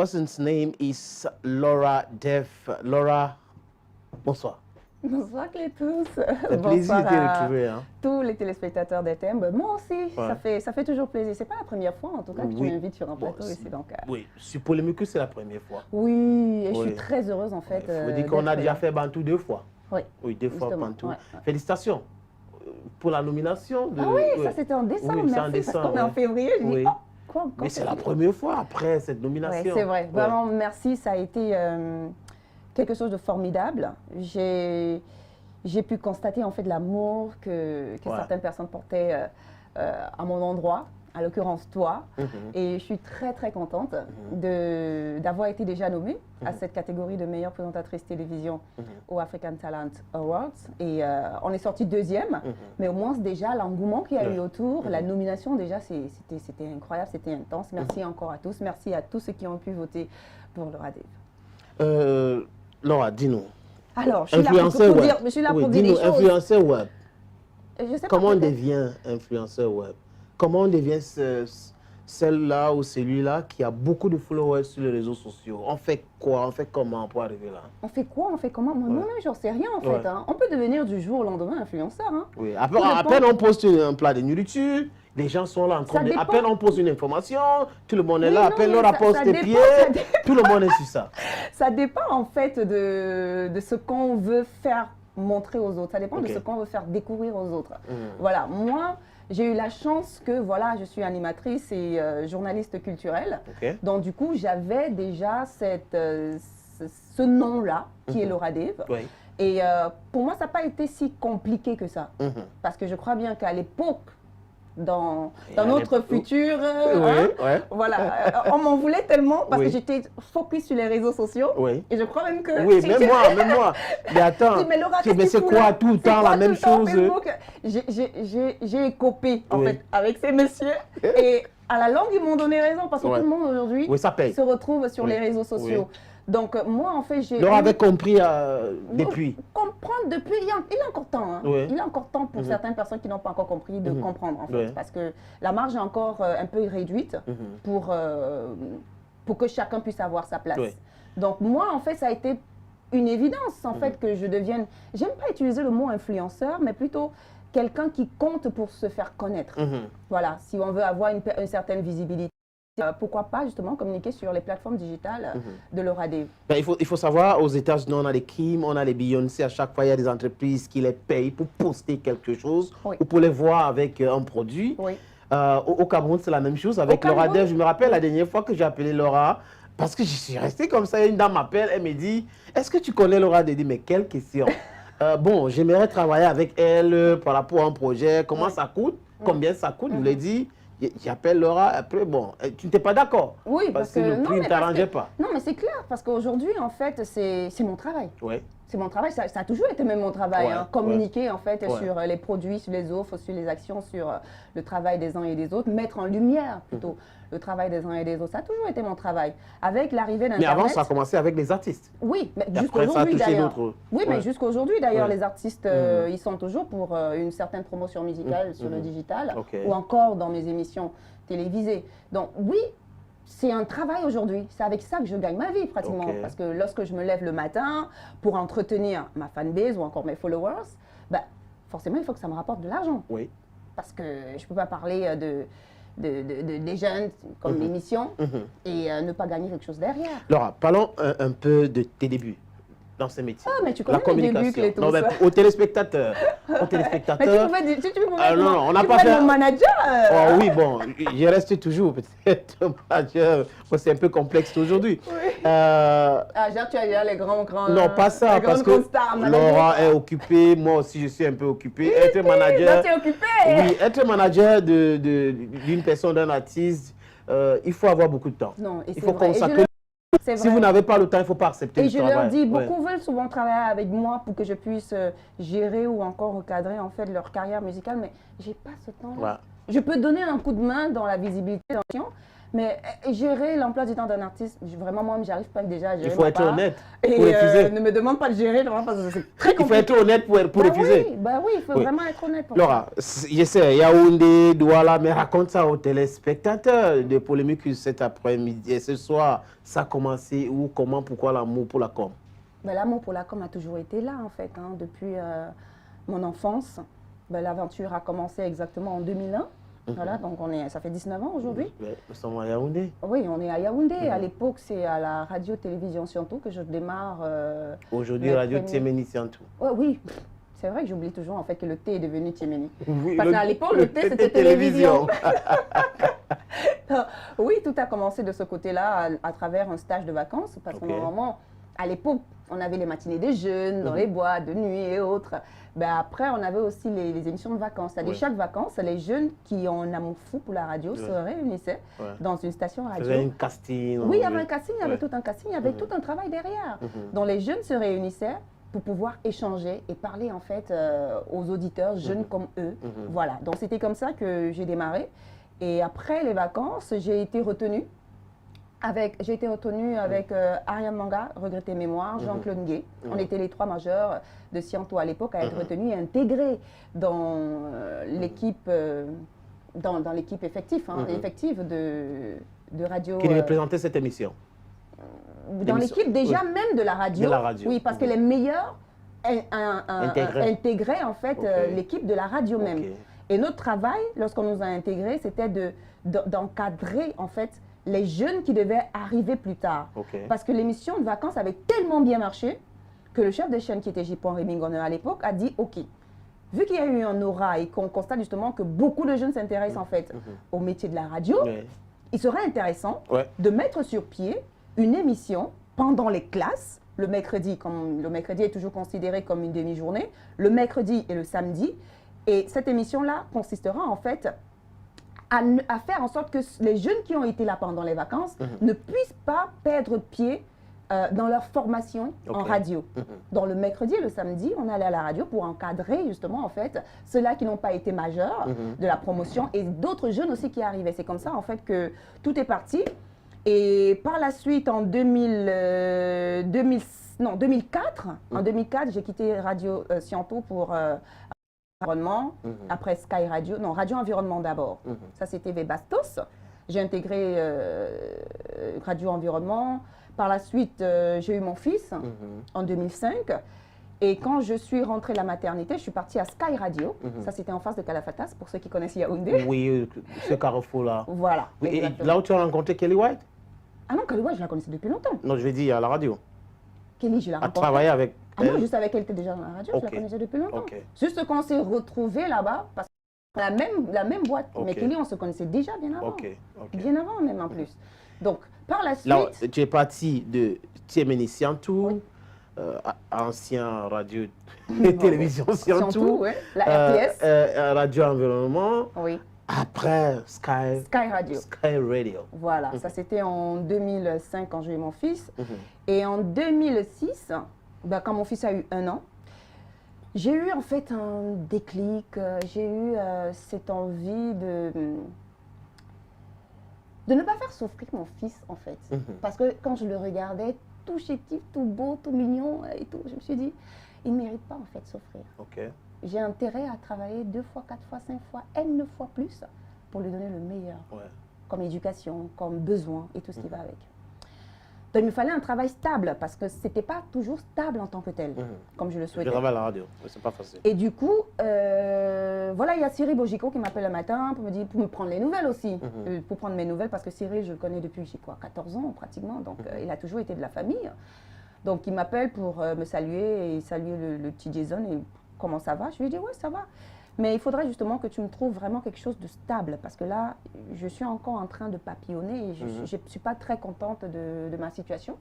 person's name is Laura Def. Laura, bonsoir. Bonsoir tous. C'est plaisir de te retrouver. Hein. Tous les téléspectateurs d'ETM. Moi aussi, ouais. ça fait toujours plaisir. C'est pas la première fois en tout cas que tu m'invites sur un plateau ici. Donc, Oui, sur Polémique, c'est la première fois. Oui, et je suis très heureuse en fait. Il faut dire qu'on a déjà fait Bantou 2 fois. Oui, oui 2 fois Bantou. Ouais. Félicitations pour la nomination. Ah oui, ça c'était en décembre, oui, merci, en décembre, parce qu'on est en février. Je dis, quoi, mais c'est la première fois après cette nomination. Ouais, c'est vrai, vraiment merci, ça a été quelque chose de formidable. J'ai pu constater en fait l'amour que certaines personnes portaient à mon endroit, à l'occurrence toi. Et je suis très contente d'avoir été déjà nommée à cette catégorie de meilleure présentatrice télévision au African Talent Awards. Et on est sorti deuxième, mais au moins déjà l'engouement qu'il y a eu autour, la nomination déjà, c'était incroyable, c'était intense. Merci encore à tous, merci à tous ceux qui ont pu voter pour Laura Dave. Laura, dis-nous. Alors, je suis là pour dire les choses. Influenceur web. Je sais Comment pas, on devient influenceur web? Comment on devient celle-là ou celui-là qui a beaucoup de followers sur les réseaux sociaux? On fait quoi? On fait comment pour arriver là? On fait quoi? On fait comment? Moi-même, j'en sais rien en fait. Hein. On peut devenir du jour au lendemain influenceur. Hein. Oui, à peine on poste un plat de nourriture, les gens sont là en train de... À peine on pose une information, tout le monde est là. À peine on poste des pieds, tout le monde est sur ça. Ça dépend en fait de ce qu'on veut faire montrer aux autres. Ça dépend de ce qu'on veut faire découvrir aux autres. Voilà, moi, j'ai eu la chance que voilà, je suis animatrice et journaliste culturelle. Donc du coup, j'avais déjà ce nom-là qui est Laura Dave. Et pour moi, ça n'a pas été si compliqué que ça. Parce que je crois bien qu'à l'époque, dans notre futur, voilà, on m'en voulait tellement parce que j'étais focus sur les réseaux sociaux et je crois même que... Oui, même moi. Mais attends, mais c'est quoi tout le temps la même chose? J'ai écopé en fait avec ces messieurs et à la longue, ils m'ont donné raison parce que tout le monde aujourd'hui se retrouve sur les réseaux sociaux. Donc moi, en fait, j'ai... Laura avait compris depuis. Comprendre depuis, il est encore temps. Hein. Il est encore temps pour certaines personnes qui n'ont pas encore compris de comprendre, en fait. Parce que la marge est encore un peu réduite pour que chacun puisse avoir sa place. Donc moi, en fait, ça a été une évidence, en fait, que je devienne... J'aime pas utiliser le mot influenceur, mais plutôt quelqu'un qui compte pour se faire connaître. Voilà, si on veut avoir une certaine visibilité. Pourquoi pas justement communiquer sur les plateformes digitales de Laura Dave? Il faut savoir, aux États-Unis, on a les Kim, on a les Beyoncé. À chaque fois, il y a des entreprises qui les payent pour poster quelque chose ou pour les voir avec un produit. Au Cameroun, c'est la même chose avec Laura Dave. Je me rappelle la dernière fois que j'ai appelé Laura, parce que je suis resté comme ça. Une dame m'appelle, elle me dit, est-ce que tu connais Laura Dave? Je dis, mais quelle question? Bon, j'aimerais travailler avec elle par rapport à un projet. Comment ça coûte? Combien ça coûte? Je lui ai dit, j'appelle Laura, après, bon, tu n'étais pas d'accord? Oui, parce que le prix ne t'arrangeait pas. Non, mais c'est clair, parce qu'aujourd'hui, en fait, c'est mon travail. C'est mon travail, ça a toujours été même mon travail, communiquer en fait sur les produits, sur les offres, sur les actions, sur le travail des uns et des autres, mettre en lumière plutôt le travail des uns et des autres. Ça a toujours été mon travail. Avec l'arrivée d'Internet... Mais avant, ça a commencé avec les artistes. Oui, mais jusqu'aujourd'hui d'ailleurs. Oui, mais jusqu'aujourd'hui d'ailleurs, les artistes, ils sont toujours pour une certaine promotion musicale sur le digital ou encore dans mes émissions télévisées. Donc oui, c'est un travail aujourd'hui. C'est avec ça que je gagne ma vie pratiquement. Parce que lorsque je me lève le matin pour entretenir ma fanbase ou encore mes followers, bah, forcément, il faut que ça me rapporte de l'argent. Parce que je ne peux pas parler des jeunes comme l'émission et ne pas gagner quelque chose derrière. Laura, parlons un peu de tes débuts dans ce métier. Ah, mais tu connais les débuts, Clétus. Non, mais aux téléspectateurs. Aux téléspectateurs. Mais tu pouvais non, on n'a pas fait... mon manager. Oh oui, bon, je reste toujours peut-être manager. C'est un peu complexe aujourd'hui. Genre, tu as déjà les grands... Non, pas ça, parce que Laura est occupée, moi aussi je suis un peu occupé. Être manager... Oui, être manager d'une personne, d'un artiste, il faut avoir beaucoup de temps. Non, il faut consacrer... Si vous n'avez pas le temps, il ne faut pas accepter le travail. Et je leur dis, beaucoup veulent souvent travailler avec moi pour que je puisse gérer ou encore recadrer en fait leur carrière musicale, mais je n'ai pas ce temps-là. Je peux donner un coup de main dans la visibilité, Mais gérer l'emploi du temps d'un artiste, vraiment, moi, j'arrive pas déjà à gérer. Il faut être honnête pour et refuser. Ne me demande pas de gérer, parce que c'est très compliqué. Il faut être honnête pour refuser. Oui, il faut vraiment être honnête pour Laura, je sais, Yaoundé, Douala, mais raconte ça aux téléspectateurs de Polémique cet après-midi et ce soir. Ça a commencé où, comment, pourquoi l'amour pour la com? L'amour pour la com a toujours été là, en fait, depuis mon enfance. L'aventure a commencé exactement en 2001. Voilà, donc ça fait 19 ans aujourd'hui. Nous sommes à Yaoundé. Oui, on est à Yaoundé. À l'époque, c'est à la radio-télévision Siantou que je démarre. Aujourd'hui, radio Tiemeni Siantou. Oui, c'est vrai que j'oublie toujours en fait que le thé est devenu Tiemeni. Oui, parce qu'à l'époque, le thé, c'était télévision. Oui, tout a commencé de ce côté-là à travers un stage de vacances. Parce que normalement, à l'époque, on avait les matinées des jeunes dans les boîtes de nuit et autres. Après, on avait aussi les émissions de vacances. C'est-à-dire, chaque vacances, les jeunes qui ont un amour fou pour la radio se réunissaient dans une station radio. Il y avait un casting. Oui, il y avait un casting, il y avait tout un casting, il y avait tout un travail derrière. Donc, les jeunes se réunissaient pour pouvoir échanger et parler en fait aux auditeurs jeunes comme eux. Voilà, donc c'était comme ça que j'ai démarré. Et après les vacances, j'ai été retenue avec Ariane Manga, Regretté Mémoire, Jean-Claude Ngué. On était les 3 majeurs de Siantou à l'époque à être retenus et intégrés dans l'équipe dans l'équipe effective de radio. Qui devait présenter cette émission? Dans l'équipe déjà même de la radio. Oui, parce que les meilleurs intégraient en fait l'équipe de la radio même. Et notre travail, lorsqu'on nous a intégrés, c'était d'encadrer en fait les jeunes qui devaient arriver plus tard. Parce que l'émission de vacances avait tellement bien marché que le chef de chaîne qui était Jipon Rémingoner à l'époque a dit ok, vu qu'il y a eu un aura et qu'on constate justement que beaucoup de jeunes s'intéressent en fait au métier de la radio, il serait intéressant de mettre sur pied une émission pendant les classes, le mercredi, comme le mercredi est toujours considéré comme une demi-journée, le mercredi et le samedi. Et cette émission-là consistera en fait à faire en sorte que les jeunes qui ont été là pendant les vacances ne puissent pas perdre pied dans leur formation en radio. Donc le mercredi et le samedi, on allait à la radio pour encadrer justement en fait ceux-là qui n'ont pas été majeurs de la promotion et d'autres jeunes aussi qui arrivaient. C'est comme ça en fait que tout est parti. Et par la suite, en 2004, j'ai quitté Radio Siantou pour Environnement, après Sky Radio, non, Radio Environnement d'abord. Ça, c'était Bastos. J'ai intégré Radio Environnement. Par la suite, j'ai eu mon fils en 2005. Et quand je suis rentrée à la maternité, je suis partie à Sky Radio. Ça, c'était en face de Kalafatas, pour ceux qui connaissent Yaoundé. Oui, ce carrefour-là. Voilà. Et là où tu as rencontré Kelly White? Ah non, Kelly White, je la connaissais depuis longtemps. Non, je veux dire à la radio. Kelly, je l'ai rencontrée. À travailler avec elle? Ah non, juste avec elle, était déjà dans la radio, je la connaissais depuis longtemps. Juste qu'on s'est retrouvés là-bas, parce que la même boîte. Mais Kelly, on se connaissait déjà bien avant. Bien avant même en plus. Donc, par la suite... Là, tu es parti de Tiemeni Siantou, ancien radio et télévision Siantou, la RTS. Radio Environnement. Oui. Après Sky Radio. Voilà, ça c'était en 2005 quand j'ai eu mon fils. Et en 2006, quand mon fils a eu 1 an, j'ai eu en fait un déclic, j'ai eu cette envie de ne pas faire souffrir mon fils en fait. Parce que quand je le regardais, tout chétif, tout beau, tout mignon et tout, je me suis dit, il ne mérite pas en fait de souffrir. J'ai intérêt à travailler 2 fois, 4 fois, 5 fois, N fois plus pour lui donner le meilleur. Comme éducation, comme besoin et tout ce qui va avec. Donc il me fallait un travail stable parce que ce n'était pas toujours stable en tant que tel, comme je le souhaitais. Je travaille à la radio, c'est pas facile. Et du coup, voilà, il y a Cyril Bogico qui m'appelle le matin pour me prendre les nouvelles aussi. Pour prendre mes nouvelles parce que Cyril, je le connais depuis, 14 ans pratiquement, donc il a toujours été de la famille. Donc il m'appelle pour me saluer et saluer le petit Jason et comment ça va? Je lui dis ouais, ça va. Mais il faudrait justement que tu me trouves vraiment quelque chose de stable parce que là, je suis encore en train de papillonner et je ne suis pas très contente de ma situation.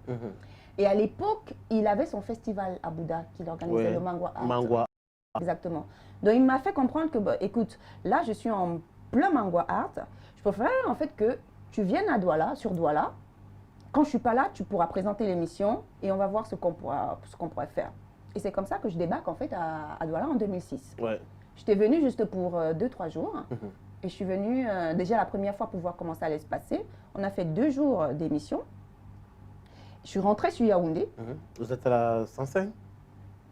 Et à l'époque, il avait son festival à Bouddha qu'il organisait, le Mangwa Art. Mangwa. Exactement. Donc il m'a fait comprendre que, écoute, là je suis en plein Mangwa Art. Je préfère en fait que tu viennes à Douala, sur Douala. Quand je ne suis pas là, tu pourras présenter l'émission et on va voir ce qu'on pourrait faire. Et c'est comme ça que je débarque en fait à Douala en 2006. J'étais venue juste pour 2-3 jours Et je suis venue déjà la première fois pour voir comment ça allait se passer. On a fait 2 jours d'émission. Je suis rentrée sur Yaoundé. Vous êtes à la 105?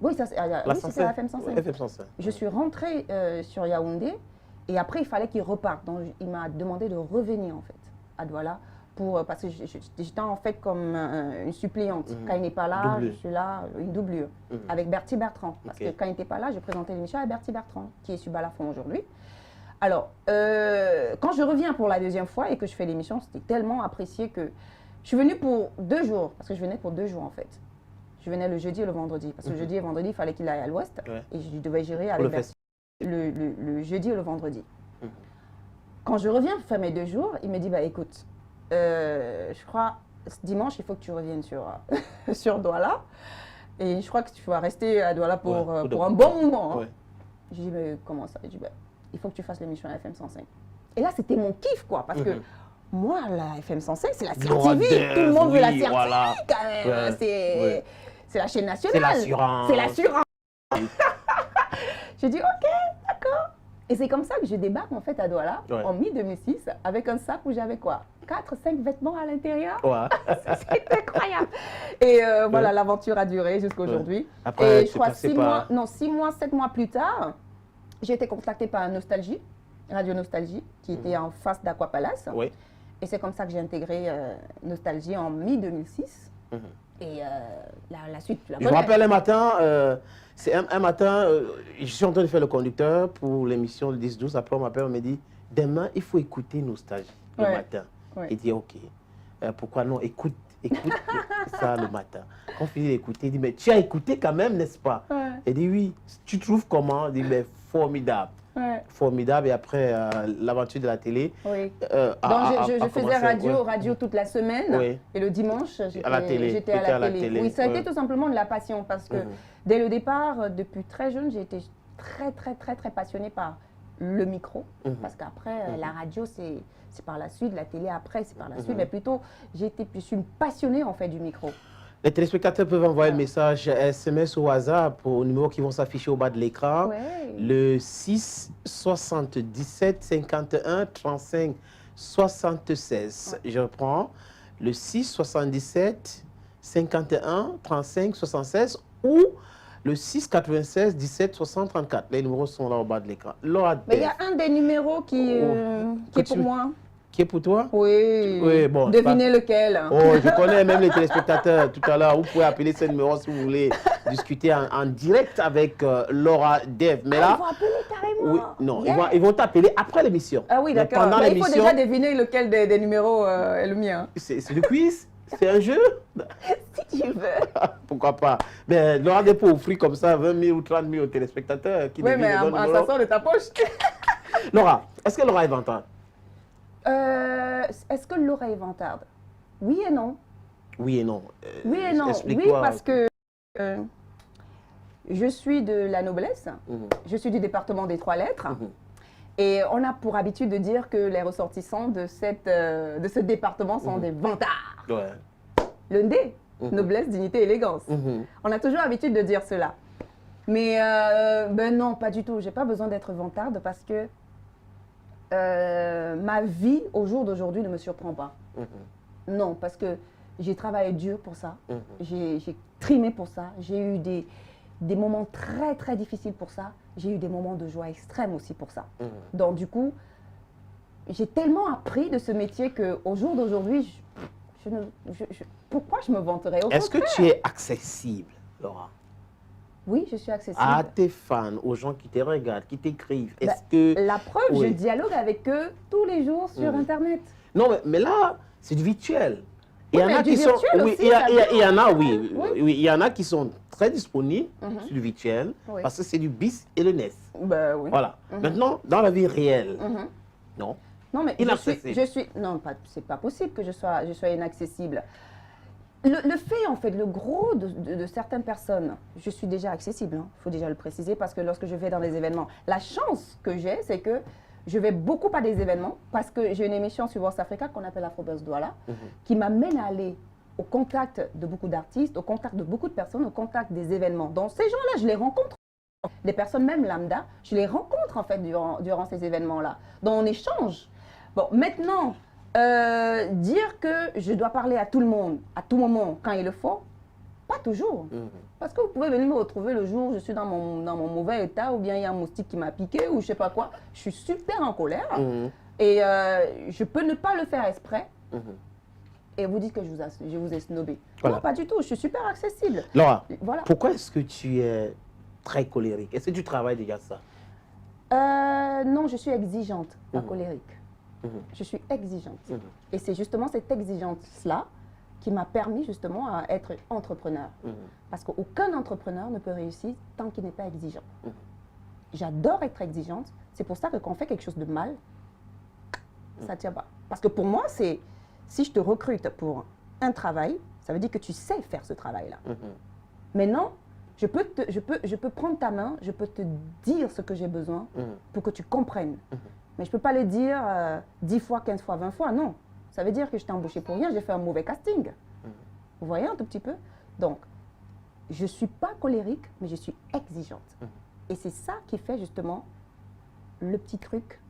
Oui, c'était à la FM 105. FM 105. Je suis rentrée sur Yaoundé et après, il fallait qu'il reparte. Donc, il m'a demandé de revenir en fait à Douala parce que j'étais en fait comme une suppléante. Quand il n'est pas là, je suis là, une doublure, avec Bertie Bertrand. Parce que quand il n'était pas là, je présentais l'émission à Bertie Bertrand, qui est sur Balafon aujourd'hui. Alors, quand je reviens pour la 2e fois et que je fais l'émission, c'était tellement apprécié que je suis venue pour 2 jours, parce que je venais pour 2 jours en fait. Je venais le jeudi et le vendredi, parce que le jeudi et le vendredi, il fallait qu'il aille à l'ouest, et je devais gérer avec le jeudi et le vendredi. Quand je reviens pour faire mes 2 jours, il me dit, bah écoute, je crois, dimanche, il faut que tu reviennes sur Douala, et je crois que tu vas rester à Douala pour un bon moment. Hein. Je dis, mais comment ça? Il dit, bah, il faut que tu fasses l'émission à FM 105. Et là, c'était mon kiff, quoi, parce que moi, la FM 105, c'est la CRTV. Tout le monde veut la CRTV, quand même. C'est la chaîne nationale. C'est l'assurance. C'est l'assurance. J'ai dit, ok, d'accord. Et c'est comme ça que je débarque, en fait, à Douala, en mi-2006, avec un sac où j'avais quoi? 4-5 vêtements à l'intérieur. C'est incroyable. Et voilà, l'aventure a duré jusqu'à aujourd'hui. Après, et je crois 6 mois, 7 mois plus tard, j'ai été contactée par Nostalgie, Radio Nostalgie, qui était en face d'Aqua Palace. Et c'est comme ça que j'ai intégré Nostalgie en mi-2006. Et la suite, je me rappelle un matin, c'est un matin, je suis en train de faire le conducteur pour l'émission le 10-12. Après, on m'appelle, on me dit, demain, il faut écouter Nostalgie le matin. Il dit, ok, pourquoi non, écoute ça le matin. Quand on finit d'écouter, il dit, mais tu as écouté quand même, n'est-ce pas? Il dit, oui. Tu trouves comment? Il dit, mais formidable. Formidable. Et après, l'aventure de la télé. Donc, je faisais radio toute la semaine. Et le dimanche, j'étais à la télé. Oui, ça a été tout simplement de la passion. Parce que dès le départ, depuis très jeune, j'ai été très passionnée par le micro. Parce qu'après, la radio, c'est par la suite. La télé, après, c'est par la suite. Mais plutôt, je suis une passionnée, en fait, du micro. Les téléspectateurs peuvent envoyer le message SMS ou WhatsApp au numéro qui vont s'afficher au bas de l'écran. Le 6 77 51 35 76. Je reprends. Le 6 77 51 35 76 ou le 6 96 17 60 34. Les numéros sont là au bas de l'écran. Mais il y a un des numéros qui est pour moi. Qui est pour toi? Oui, bon, devinez lequel. Oh, je connais même les téléspectateurs tout à l'heure. Vous pouvez appeler ce numéro si vous voulez discuter en direct avec Laura Dev. Mais là, ils vont appeler carrément. Non, ils vont t'appeler après l'émission. Ah oui, d'accord. Il faut déjà deviner lequel des numéros est le mien. C'est le quiz? C'est un jeu? Si tu veux. Pourquoi pas? Mais Laura Dev peut offrir comme ça 20 000 ou 30 000 aux téléspectateurs. Oui, mais ça sort de ta poche. Laura, est-ce que Laura est vantarde? Est-ce que Laura est vantarde? Oui et non. Oui et non. Oui et non. Oui, parce que je suis de la noblesse. Je suis du département des 3 lettres. Et on a pour habitude de dire que les ressortissants de ce département sont des vantards. Le D, noblesse, dignité, élégance. On a toujours l'habitude de dire cela. Mais ben non, pas du tout. Je n'ai pas besoin d'être vantarde parce que ma vie au jour d'aujourd'hui ne me surprend pas. Non, parce que j'ai travaillé dur pour ça. J'ai trimé pour ça. J'ai eu des moments très difficiles pour ça. J'ai eu des moments de joie extrême aussi pour ça. Donc du coup, j'ai tellement appris de ce métier qu'au jour d'aujourd'hui, pourquoi je me vanterais? Est-ce que tu es accessible, Laura? Oui, je suis accessible. À tes fans, aux gens qui te regardent, qui t'écrivent. La preuve, je dialogue avec eux tous les jours sur Internet. Non, mais là, c'est du virtuel. Il y en a qui sont, il y en a qui sont très disponibles sur le virtuel parce que c'est du bis et le NES. Voilà. Maintenant, dans la vie réelle, non. Non, mais non, c'est pas possible que je sois inaccessible. Le fait, en fait, le gros de certaines personnes, je suis déjà accessible, il faut déjà le préciser, parce que lorsque je vais dans des événements, la chance que j'ai, c'est que je vais beaucoup à des événements, parce que j'ai une émission sur Voice Africa qu'on appelle Afrobuzz Douala, qui m'amène à aller au contact de beaucoup d'artistes, au contact de beaucoup de personnes, au contact des événements. Donc ces gens-là, je les rencontre. des personnes même lambda, je les rencontre en fait durant ces événements-là. Donc on échange. Bon, maintenant, dire que je dois parler à tout le monde, à tout moment, quand il le faut, pas toujours. Parce que vous pouvez venir me retrouver le jour où je suis dans mon mauvais état, ou bien il y a un moustique qui m'a piqué, ou je sais pas quoi. Je suis super en colère. Et je peux ne pas le faire exprès. Et vous dites que je vous ai snobé. Voilà. Non, pas du tout. Je suis super accessible. Laura, voilà. Pourquoi est-ce que tu es très colérique? Est-ce que tu travailles déjà ça? Non, je suis exigeante, pas colérique. Je suis exigeante. Et c'est justement cette exigence-là qui m'a permis justement à être entrepreneur. Parce qu'aucun entrepreneur ne peut réussir tant qu'il n'est pas exigeant. J'adore être exigeante. C'est pour ça que quand on fait quelque chose de mal, ça ne tient pas. Parce que pour moi, c'est si je te recrute pour un travail, ça veut dire que tu sais faire ce travail-là. Maintenant, je peux prendre ta main, je peux te dire ce que j'ai besoin pour que tu comprennes. Mais je ne peux pas le dire 10 fois, 15 fois, 20 fois, non. Ça veut dire que je t'ai embauché pour rien, j'ai fait un mauvais casting. Vous voyez un tout petit peu? Donc, je ne suis pas colérique, mais je suis exigeante. Et c'est ça qui fait justement le petit truc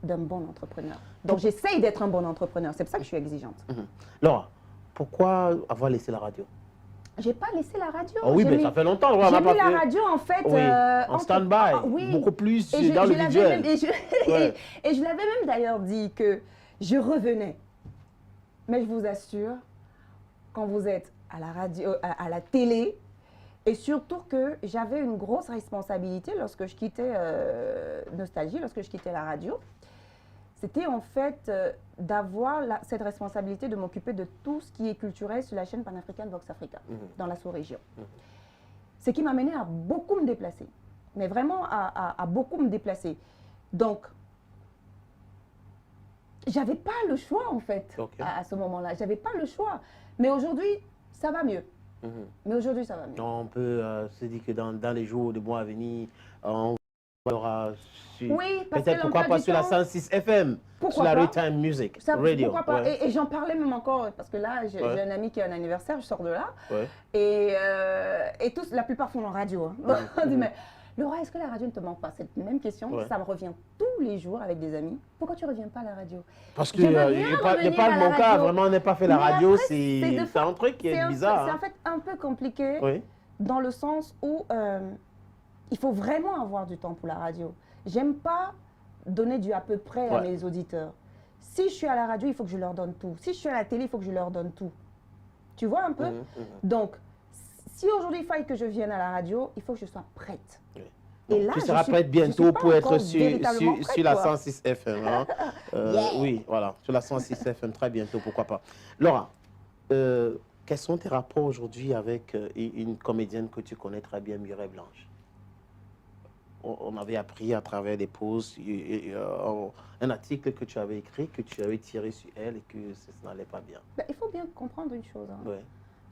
d'un bon entrepreneur. Donc, j'essaye d'être un bon entrepreneur. C'est pour ça que je suis exigeante. Laura, pourquoi avoir laissé la radio? J'ai pas laissé la radio. Oh oui, mais ça fait longtemps. J'ai mis la radio en fait en stand-by, beaucoup plus dans le visuel. Et je l'avais même d'ailleurs dit que je revenais. Mais je vous assure, quand vous êtes à la radio, à la télé, et surtout que j'avais une grosse responsabilité lorsque je quittais Nostalgie, lorsque je quittais la radio, c'était en fait d'avoir cette responsabilité de m'occuper de tout ce qui est culturel sur la chaîne panafricaine Vox Africa, dans la sous-région. Ce qui m'a mené à beaucoup me déplacer, mais vraiment à beaucoup me déplacer. Donc, j'avais pas le choix en fait à ce moment-là. J'avais pas le choix. Mais aujourd'hui, ça va mieux. Mais aujourd'hui, ça va mieux. On peut se dire que dans les jours, les mois à venir, on aura peut-être pourquoi pas sur la 106 FM, sur la Raytime Music Radio. Pourquoi pas? Et j'en parlais même encore, parce que là, j'ai un ami qui a un anniversaire, je sors de là. Et tous, la plupart font en radio. On dit, mais Laura, est-ce que la radio ne te manque pas? Cette même question, ça me revient tous les jours avec des amis. Pourquoi tu ne reviens pas à la radio? Parce qu'il n'y a pas de mon cas, vraiment, on n'a pas fait la radio, c'est un truc qui est bizarre. C'est en fait un peu compliqué, dans le sens où il faut vraiment avoir du temps pour la radio. J'aime pas donner du à peu près à mes auditeurs. Si je suis à la radio, il faut que je leur donne tout. Si je suis à la télé, il faut que je leur donne tout. Tu vois un peu? Donc, si aujourd'hui il faille que je vienne à la radio, il faut que je sois prête. Et là, tu seras prête bientôt pour être sur la 106 FM. Hein? Oui, voilà, sur la 106 FM, très bientôt, pourquoi pas. Laura, quels sont tes rapports aujourd'hui avec une comédienne que tu connais très bien, Mireille Blanche? On avait appris à travers des pauses, un article que tu avais écrit, que tu avais tiré sur elle et que ça n'allait pas bien. Ben, il faut bien comprendre une chose. Hein.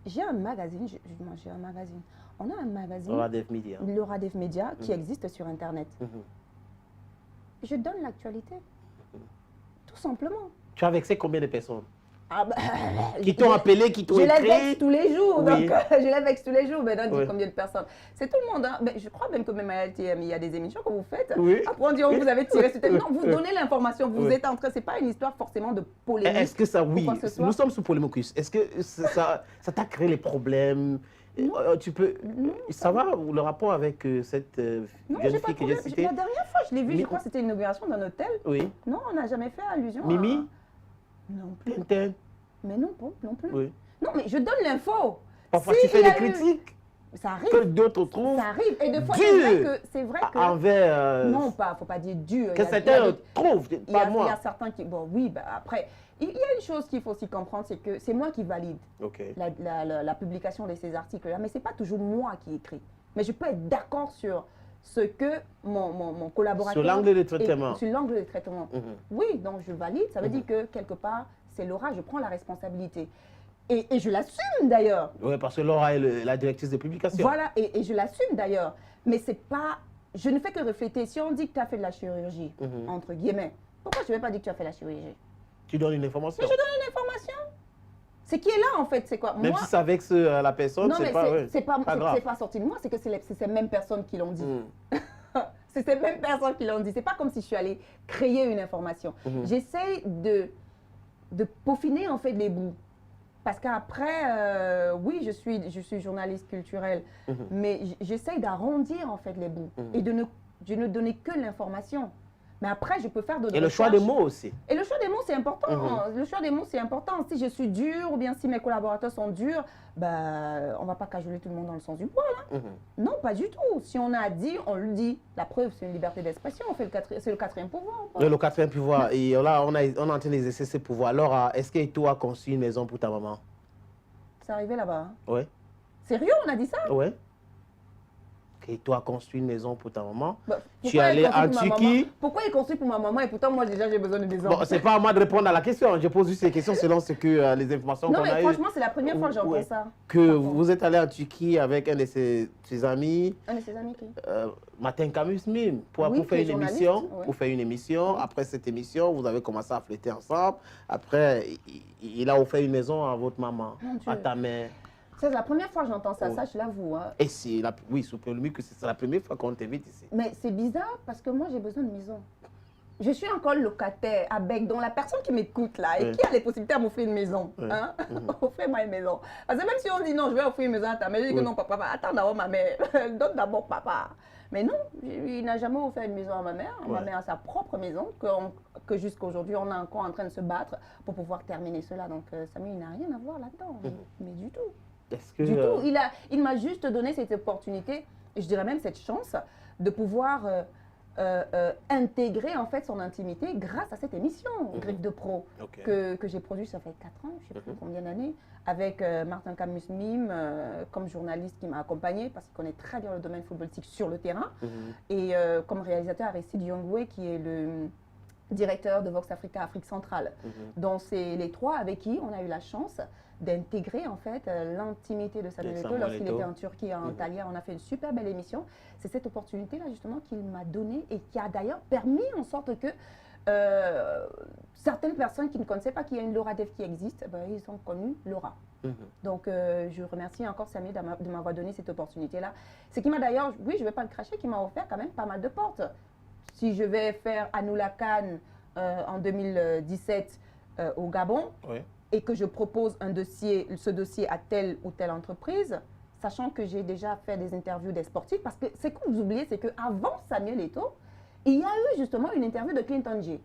J'ai un magazine, j'ai un magazine. On a un magazine, le Radef Media, qui existe sur Internet. Je donne l'actualité, tout simplement. Tu as vexé combien de personnes? Qui t'ont appelé, qui t'ont écrit? Je les vexe tous les jours, donc je les vexe tous les jours. Mais non, dis combien de personnes? C'est tout le monde. Hein. Mais je crois même que même à LTM, il y a des émissions que vous faites. Après, on dit, vous avez tiré sur tel. Non, vous donnez l'information, vous êtes en train. C'est pas une histoire forcément de polémique. Est-ce que ça, oui, nous sommes sous Polémocus. Est-ce que ça t'a créé les problèmes? Tu peux savoir le rapport avec cette jeune fille que j'ai citée? La dernière fois, je l'ai vue, je crois que c'était une inauguration d'un hôtel. Non, on n'a jamais fait allusion Mimi? Non plus. Tintin? Mais non plus. Non, mais je donne l'info. Parfois, tu fais des critiques. Ça arrive. Que d'autres trouvent. Ça arrive. Et des fois, c'est vrai que. Envers. Non, faut pas dire dur. Que certains trouvent, pas moi. Il y a certains qui. Bon, oui, après. Il y a une chose qu'il faut aussi comprendre, c'est que c'est moi qui valide la publication de ces articles-là, mais ce n'est pas toujours moi qui écris. Mais je peux être d'accord sur ce que mon collaborateur... Sur l'angle de traitement. Sur l'angle de traitement. Oui, donc je valide. Ça veut dire que quelque part, c'est Laura, je prends la responsabilité. Et je l'assume d'ailleurs. Oui, parce que Laura est la directrice de publication. Voilà, et je l'assume d'ailleurs. Mais c'est pas... Je ne fais que refléter. Si on dit que tu as fait de la chirurgie, entre guillemets, pourquoi je ne vais pas dire que tu as fait la chirurgie? Tu donnes une information. Mais je donne une information. Ce qui est là, en fait, c'est quoi? Même si ça vexe la personne, c'est pas grave. C'est pas sorti de moi, c'est que c'est ces mêmes personnes qui l'ont dit. C'est ces mêmes personnes qui l'ont dit. C'est pas comme si je suis allée créer une information. J'essaie de peaufiner, en fait, les bouts. Parce qu'après, oui, je suis journaliste culturelle, mais j'essaie d'arrondir, en fait, les bouts et de ne donner que l'information. Mais après, je peux faire d'autres recherches. Et le choix des mots aussi. Et le choix des mots, c'est important. Le choix des mots, c'est important. Si je suis dure ou bien si mes collaborateurs sont durs, ben, on ne va pas cajoler tout le monde dans le sens du poil. Hein. Non, pas du tout. Si on a dit, on le dit. La preuve, c'est une liberté d'expression. C'est le quatrième pouvoir. Le quatrième pouvoir. Et là, on est en train d'exercer ce pouvoir. Alors, est-ce que toi, construit une maison pour ta maman? C'est arrivé là-bas. Hein? Oui. Sérieux, on a dit ça? Oui. Et toi, construit une maison pour ta maman. Tu es allé en Turquie. Pourquoi il construit pour ma maman et pourtant, moi, déjà, j'ai besoin de maison? Bon, c'est pas à moi de répondre à la question. Je pose juste ces questions selon ce que les informations qu'on a eues. Non, mais franchement, c'est la première fois que j'entends ça. Que vous êtes allé en Turquie avec un de ses amis. Un de ses amis qui? Matin Camus Mime, pour faire une émission. Pour faire une émission. Après cette émission, vous avez commencé à flirter ensemble. Après, il a offert une maison à votre maman, à ta mère. C'est la première fois que j'entends ça, ça je l'avoue. Hein. Et oui, c'est que c'est la première fois qu'on t'invite ici. Mais c'est bizarre parce que moi j'ai besoin de maison. Je suis encore locataire à Bec, donc la personne qui m'écoute là et qui a les possibilités à m'offrir une maison, hein? Offrez-moi une maison. Parce que même si on dit non, je vais offrir une maison à ta mère, je dis que non, papa, attends d'abord ma mère, donne d'abord papa. Mais non, il n'a jamais offert une maison à ma mère. Ma mère a sa propre maison que jusqu'à aujourd'hui on est encore en train de se battre pour pouvoir terminer cela. Donc Samuel, il n'a rien à voir là-dedans, mais du tout. Du tout, il m'a juste donné cette opportunité, et je dirais même cette chance, de pouvoir intégrer en fait son intimité grâce à cette émission, Griffe de Pro, que j'ai produite, ça fait 4 ans, je ne sais plus combien d'années, avec Martin Camus Mime comme journaliste qui m'a accompagné, parce qu'il connaît très bien le domaine footballistique sur le terrain, et comme réalisateur Aristide Yongwe, qui est le directeur de Vox Africa Afrique centrale. Donc c'est les trois avec qui on a eu la chance d'intégrer en fait l'intimité de Samuel Eto'o lorsqu'il était en Turquie, en Antalya. On a fait une super belle émission. C'est cette opportunité-là justement qu'il m'a donnée et qui a d'ailleurs permis en sorte que certaines personnes qui ne connaissaient pas qu'il y a une Laura Dev qui existe, ils ont connu Laura. Donc je remercie encore Samuel de m'avoir donné cette opportunité-là. Ce qui m'a d'ailleurs, oui, je ne vais pas le cracher, qui m'a offert quand même pas mal de portes. Si je vais faire Anoula Khan en 2017 au Gabon, et que je propose ce dossier à telle ou telle entreprise, sachant que j'ai déjà fait des interviews des sportifs, parce que ce que vous oubliez, c'est qu'avant Samuel Eto'o, il y a eu justement une interview de Clinton J.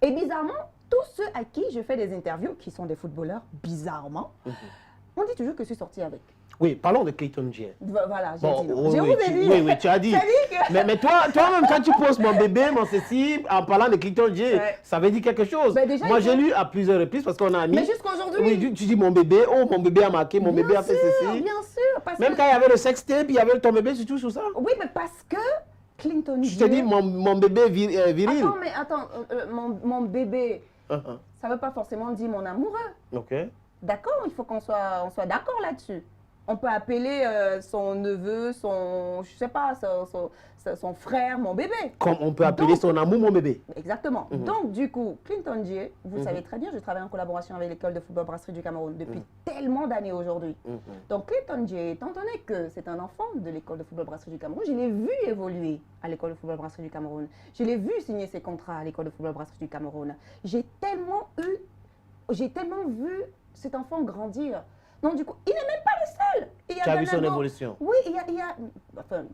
Et bizarrement, tous ceux à qui je fais des interviews, qui sont des footballeurs, bizarrement, on dit toujours que je suis sortie avec. Oui, parlons de Clinton J. Voilà, j'ai dit non. Oui, tu as dit. Mais toi-même, quand tu poses mon bébé, mon ceci, en parlant de Clinton J, ça veut dire quelque chose. Moi, j'ai lu à plusieurs reprises parce qu'on a mis. Mais jusqu'à aujourd'hui. Oui, tu dis mon bébé, mon bébé a marqué, mon bébé a fait ceci. Bien sûr. Même quand il y avait le sextape, il y avait ton bébé, c'est tout sur ça. Oui, mais parce que Clinton J. Je te dis mon bébé viril. Attends, mon bébé, ça ne veut pas forcément dire mon amoureux. Ok. D'accord, il faut qu'on soit d'accord là-dessus. On peut appeler son neveu, je sais pas, son frère, mon bébé. Comme on peut appeler son amour, mon bébé. Exactement. Donc, du coup, Clinton J, vous savez très bien, je travaille en collaboration avec l'école de football Brasserie du Cameroun depuis tellement d'années aujourd'hui. Donc, Clinton J, étant donné que c'est un enfant de l'école de football Brasserie du Cameroun, je l'ai vu évoluer à l'école de football Brasserie du Cameroun. Je l'ai vu signer ses contrats à l'école de football Brasserie du Cameroun. J'ai tellement vu cet enfant grandir. Donc, du coup, il n'est même pas le seul. Tu as vu son évolution? Oui, il y a enfin,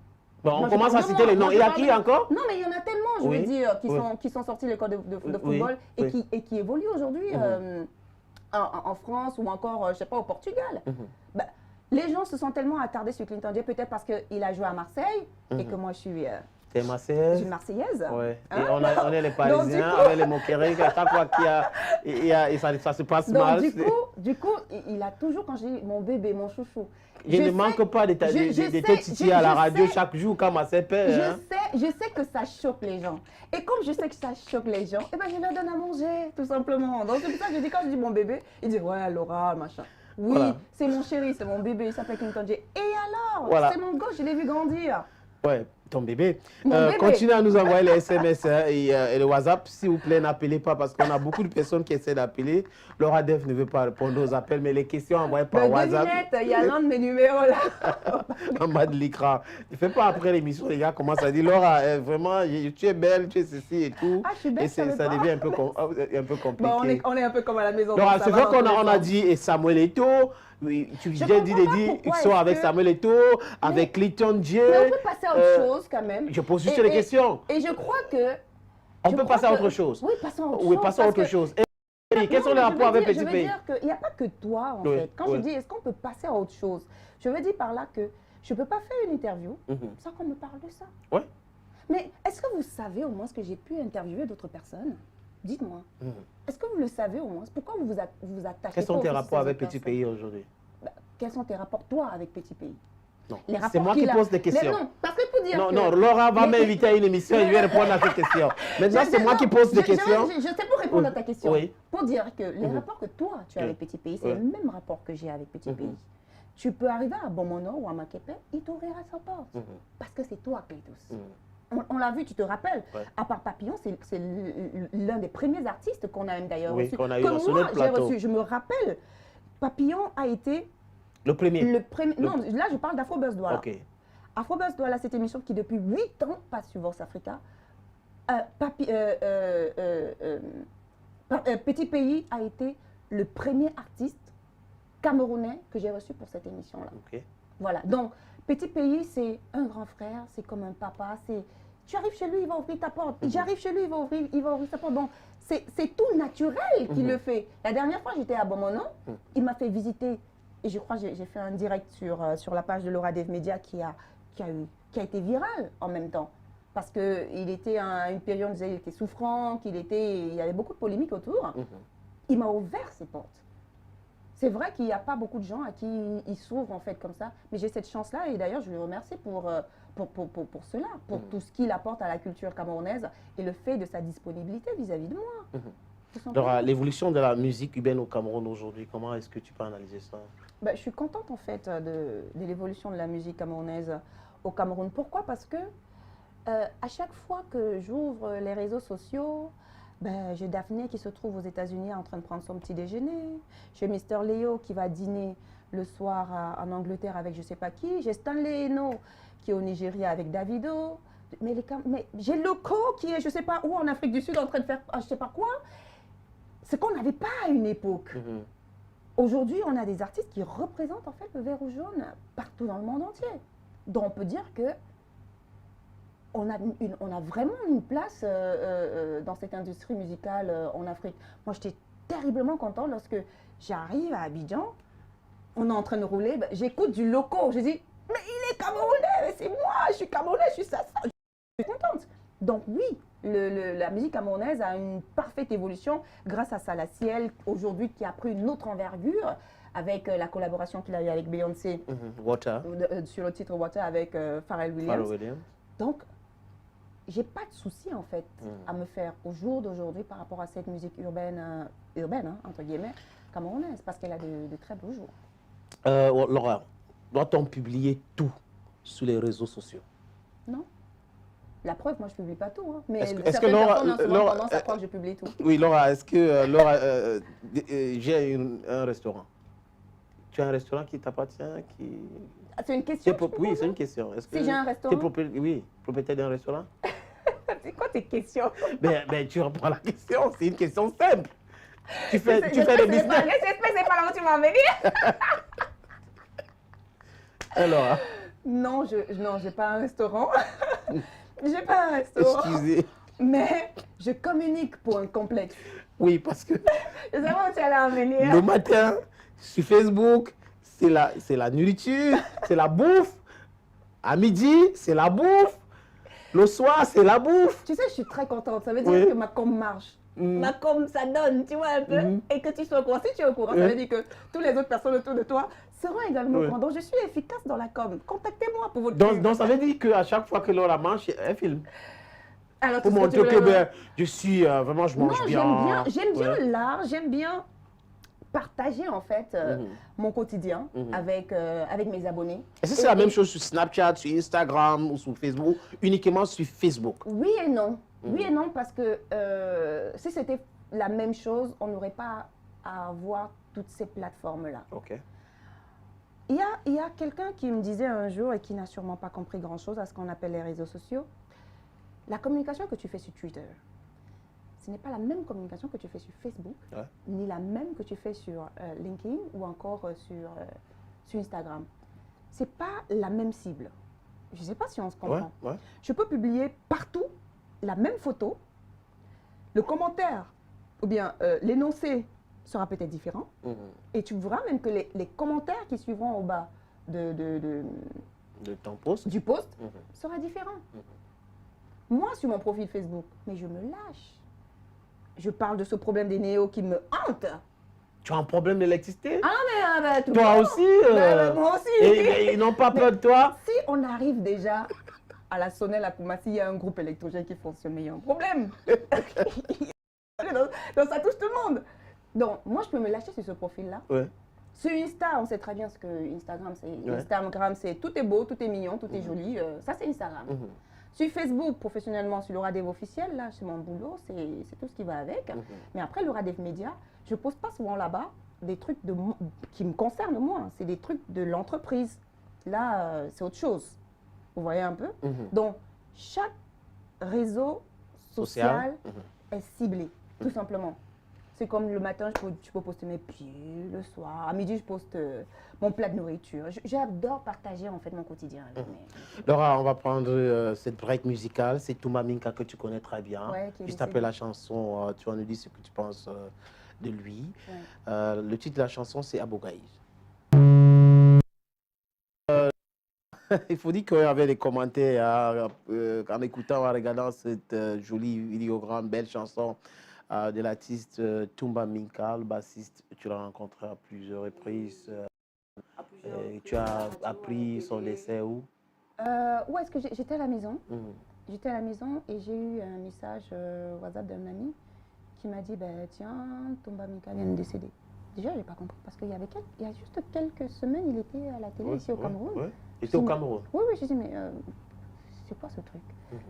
on commence à citer les noms. Il y a qui encore? Non, mais il y en a tellement, je veux dire, qui sont sortis de l'école de football et qui évoluent aujourd'hui en France ou encore, je ne sais pas, au Portugal. Les gens se sont tellement attardés sur Clinton J, peut-être parce qu'il a joué à Marseille et que moi, je suis... T'es Marseillaise? Je suis Marseillaise. Ouais. Et on est les Parisiens, on est les moqueries. À chaque fois ça se passe mal. Du coup, il a toujours, quand je dis mon bébé, mon chouchou. Je ne manque pas de te titiller à la radio chaque jour quand Marseille perd. Je sais que ça choque les gens. Et comme je sais que ça choque les gens, je leur donne à manger, tout simplement. Donc c'est pour ça que je dis, quand je dis mon bébé, il dit ouais, Laura, machin. Oui, c'est mon chéri, c'est mon bébé, il s'appelle Clinton J. Et alors, c'est mon gosse, je l'ai vu grandir. Ouais. ton bébé. Bébé. Continuez à nous envoyer les SMS et le WhatsApp. S'il vous plaît, n'appelez pas parce qu'on a beaucoup de personnes qui essaient d'appeler. Laura Def ne veut pas répondre aux appels, mais les questions envoyées par WhatsApp. Il y a l'un de mes numéros là. En bas de l'écran. Ne fais pas après l'émission, les gars commencent à dire Laura, vraiment, tu es belle, tu es ceci et tout. Ah, je suis belle, et ça devient un peu compliqué. Bon, on est un peu comme à la maison. Laura, c'est vrai qu'on a dit et Samuel Eto'o. Oui, j'ai dit ils sont avec Samuel Eto'o, avec Clinton J. Mais on peut passer à autre chose quand même. Je pose juste les questions. Et je crois que... On peut passer à autre chose. Oui, passons à autre chose. Oui, passons à autre chose. Et quels sont les rapports avec Petit Pays? Je veux dire qu'il n'y a pas que toi, en fait. Quand je dis est-ce qu'on peut passer à autre chose, je veux dire par là que je ne peux pas faire une interview sans qu'on me parle de ça. Oui. Mais est-ce que vous savez au moins ce que j'ai pu interviewer d'autres personnes? Dites-moi. Est-ce que vous le savez au moins? Pourquoi vous vous attachez? Quels sont tes rapports avec Petit Pays aujourd'hui? Quels sont tes rapports, toi, avec Petit Pays? Non, c'est moi qui pose des questions. Non, parce que pour dire non, Laura va m'inviter à une émission et je vais répondre à tes questions. Maintenant, c'est moi qui pose des questions. Je sais pour répondre à ta question. Oui. Pour dire que les rapports que toi, tu as avec Petit Pays, c'est le même rapport que j'ai avec Petit Pays. Tu peux arriver à Bomono ou à Makepe, il t'ouvrira sa porte. Parce que c'est toi, Cleitos. On l'a vu, tu te rappelles, à part Papillon, c'est l'un des premiers artistes qu'on a même d'ailleurs reçu. Qu'on a eu sur notre plateau. Je me rappelle, Papillon a été... Le premier. Non, là je parle d'Afro Buzz Douala. Ok. Afro Buzz Douala, cette émission qui depuis 8 ans passe sur Vox Africa. Petit Pays a été le premier artiste camerounais que j'ai reçu pour cette émission-là. Okay. Voilà, donc Petit Pays, c'est un grand frère, c'est comme un papa, tu arrives chez lui, il va ouvrir ta porte. J'arrive chez lui, il va ouvrir sa porte. Donc, c'est tout naturel qu'il le fait. La dernière fois, j'étais à Bomono, il m'a fait visiter, et je crois que j'ai fait un direct sur la page de Laura Def Media qui a été viral en même temps. Parce qu'il était à une période où il était souffrant, il y avait beaucoup de polémiques autour. Il m'a ouvert ses portes. C'est vrai qu'il n'y a pas beaucoup de gens à qui il s'ouvre en fait comme ça, mais j'ai cette chance-là et d'ailleurs je le remercie pour cela, pour tout ce qu'il apporte à la culture camerounaise et le fait de sa disponibilité vis-à-vis de moi. Alors, l'évolution de la musique urbaine au Cameroun aujourd'hui, comment est-ce que tu peux analyser ça? Je suis contente en fait de l'évolution de la musique camerounaise au Cameroun. Pourquoi? Parce que à chaque fois que j'ouvre les réseaux sociaux, j'ai Daphné qui se trouve aux États-Unis en train de prendre son petit déjeuner. J'ai Mister Léo qui va dîner le soir en Angleterre avec je ne sais pas qui. J'ai Stanley Eno qui est au Nigeria avec Davido. Mais j'ai Loco qui est je ne sais pas où en Afrique du Sud en train de faire je ne sais pas quoi. Ce qu'on n'avait pas à une époque. Aujourd'hui, on a des artistes qui représentent en fait le vert ou jaune partout dans le monde entier. Donc on peut dire que on a vraiment une place dans cette industrie musicale en Afrique. Moi, j'étais terriblement contente lorsque j'arrive à Abidjan, on est en train de rouler, j'écoute du Loco. Je dis, mais il est camerounais, c'est moi, je suis camerounais, je suis ça. Je suis contente. Donc oui, la musique camerounaise a une parfaite évolution grâce à Salaciel, aujourd'hui qui a pris une autre envergure avec la collaboration qu'il a eu avec Beyoncé. Water. Sur le titre Water avec Pharrell Williams. Donc, j'ai pas de souci en fait à me faire au jour d'aujourd'hui par rapport à cette musique urbaine, entre guillemets, camerounaise, parce qu'elle a de très beaux jours. Laura, doit-on publier tout sur les réseaux sociaux? Non. La preuve, moi je publie pas tout, hein. Mais est-ce que Laura, tendance à croire que je publie tout. Oui, Laura, est-ce que Laura, j'ai un restaurant. Tu as un restaurant qui t'appartient, qui... C'est une question. Oui, c'est une question. Si j'ai un restaurant. Oui, propriétaire d'un restaurant. C'est quoi tes questions? Tu reprends la question, c'est une question simple. Tu fais des business. J'espère c'est pas là où tu m'as emmené. Alors. Non, j'ai pas un restaurant. J'ai pas un restaurant. Excusez. Mais je communique pour un complexe. Oui, parce que... Je sais pas où tu allais emmener. Le matin, sur Facebook, c'est la nourriture, c'est la bouffe. À midi, c'est la bouffe. Le soir, c'est la bouffe. Tu sais, je suis très contente. Ça veut dire que ma com marche. Ma com, ça donne, tu vois un peu. Et que tu sois au courant. Si tu es au courant, ça veut dire que toutes les autres personnes autour de toi seront également au courant. Donc, je suis efficace dans la com. Contactez-moi pour votre... Donc, ça veut dire qu'à chaque fois que Laura mange, elle filme. Alors, pour montrer que je suis vraiment, je mange bien. J'aime bien l'art, j'aime bien partager en fait mon quotidien avec mes abonnés. Est-ce que c'est la même chose sur Snapchat, sur Instagram ou sur Facebook, uniquement sur Facebook? Oui et non. Oui et non, parce que si c'était la même chose, on n'aurait pas à avoir toutes ces plateformes-là. Ok. Il y a quelqu'un qui me disait un jour, et qui n'a sûrement pas compris grand-chose à ce qu'on appelle les réseaux sociaux, la communication que tu fais sur Twitter, ce n'est pas la même communication que tu fais sur Facebook, ni la même que tu fais sur LinkedIn ou encore sur Instagram. Ce n'est pas la même cible. Je ne sais pas si on se comprend. Je peux publier partout la même photo, le commentaire ou bien l'énoncé sera peut-être différent. Et tu verras même que les commentaires qui suivront au bas de ton post, du post sera différent. Moi, sur mon profil Facebook, mais je me lâche. Je parle de ce problème des néos qui me hante. Tu as un problème d'électricité? Ah mais tout toi aussi moi aussi. Et ils n'ont pas peur de toi? Si on arrive déjà à la Sonnelle à Koumassi, il y a un groupe électrogène qui fonctionne, mais il y a un problème. Donc ça touche tout le monde. Donc moi, je peux me lâcher sur ce profil-là. Sur Insta, on sait très bien ce que Instagram c'est. Instagram, c'est tout est beau, tout est mignon, tout est joli. Ça, c'est Instagram. Sur Facebook, professionnellement, sur le Radev officiel, là, c'est mon boulot, c'est tout ce qui va avec. Mais après, le Radev Média, je ne pose pas souvent là-bas des trucs qui me concernent moi. C'est des trucs de l'entreprise. Là, c'est autre chose. Vous voyez un peu? Donc, chaque réseau social est ciblé, tout simplement. C'est comme le matin, je peux poster mes pieds, le soir, à midi, je poste mon plat de nourriture. J'adore partager en fait mon quotidien. Laura, on va prendre cette break musicale. C'est Toumba Minka que tu connais très bien. Juste après la chanson, tu vas nous dire ce que tu penses de lui. Le titre de la chanson, c'est Abogaï. Il faut dire qu'il y avait des commentaires en écoutant, en regardant cette jolie vidéogramme, belle chanson de l'artiste Toumba Minka, le bassiste. Tu l'as rencontré à plusieurs reprises. Tu as appris son décès où? Où est-ce que j'étais à la maison? J'étais à la maison et j'ai eu un message WhatsApp d'un ami qui m'a dit tiens, Toumba Minka vient de décéder. Déjà, je n'ai pas compris parce qu'il y a juste quelques semaines, il était à la télé ici au Cameroun. Il était au Cameroun? Oui, j'ai dit, mais c'est quoi ce truc?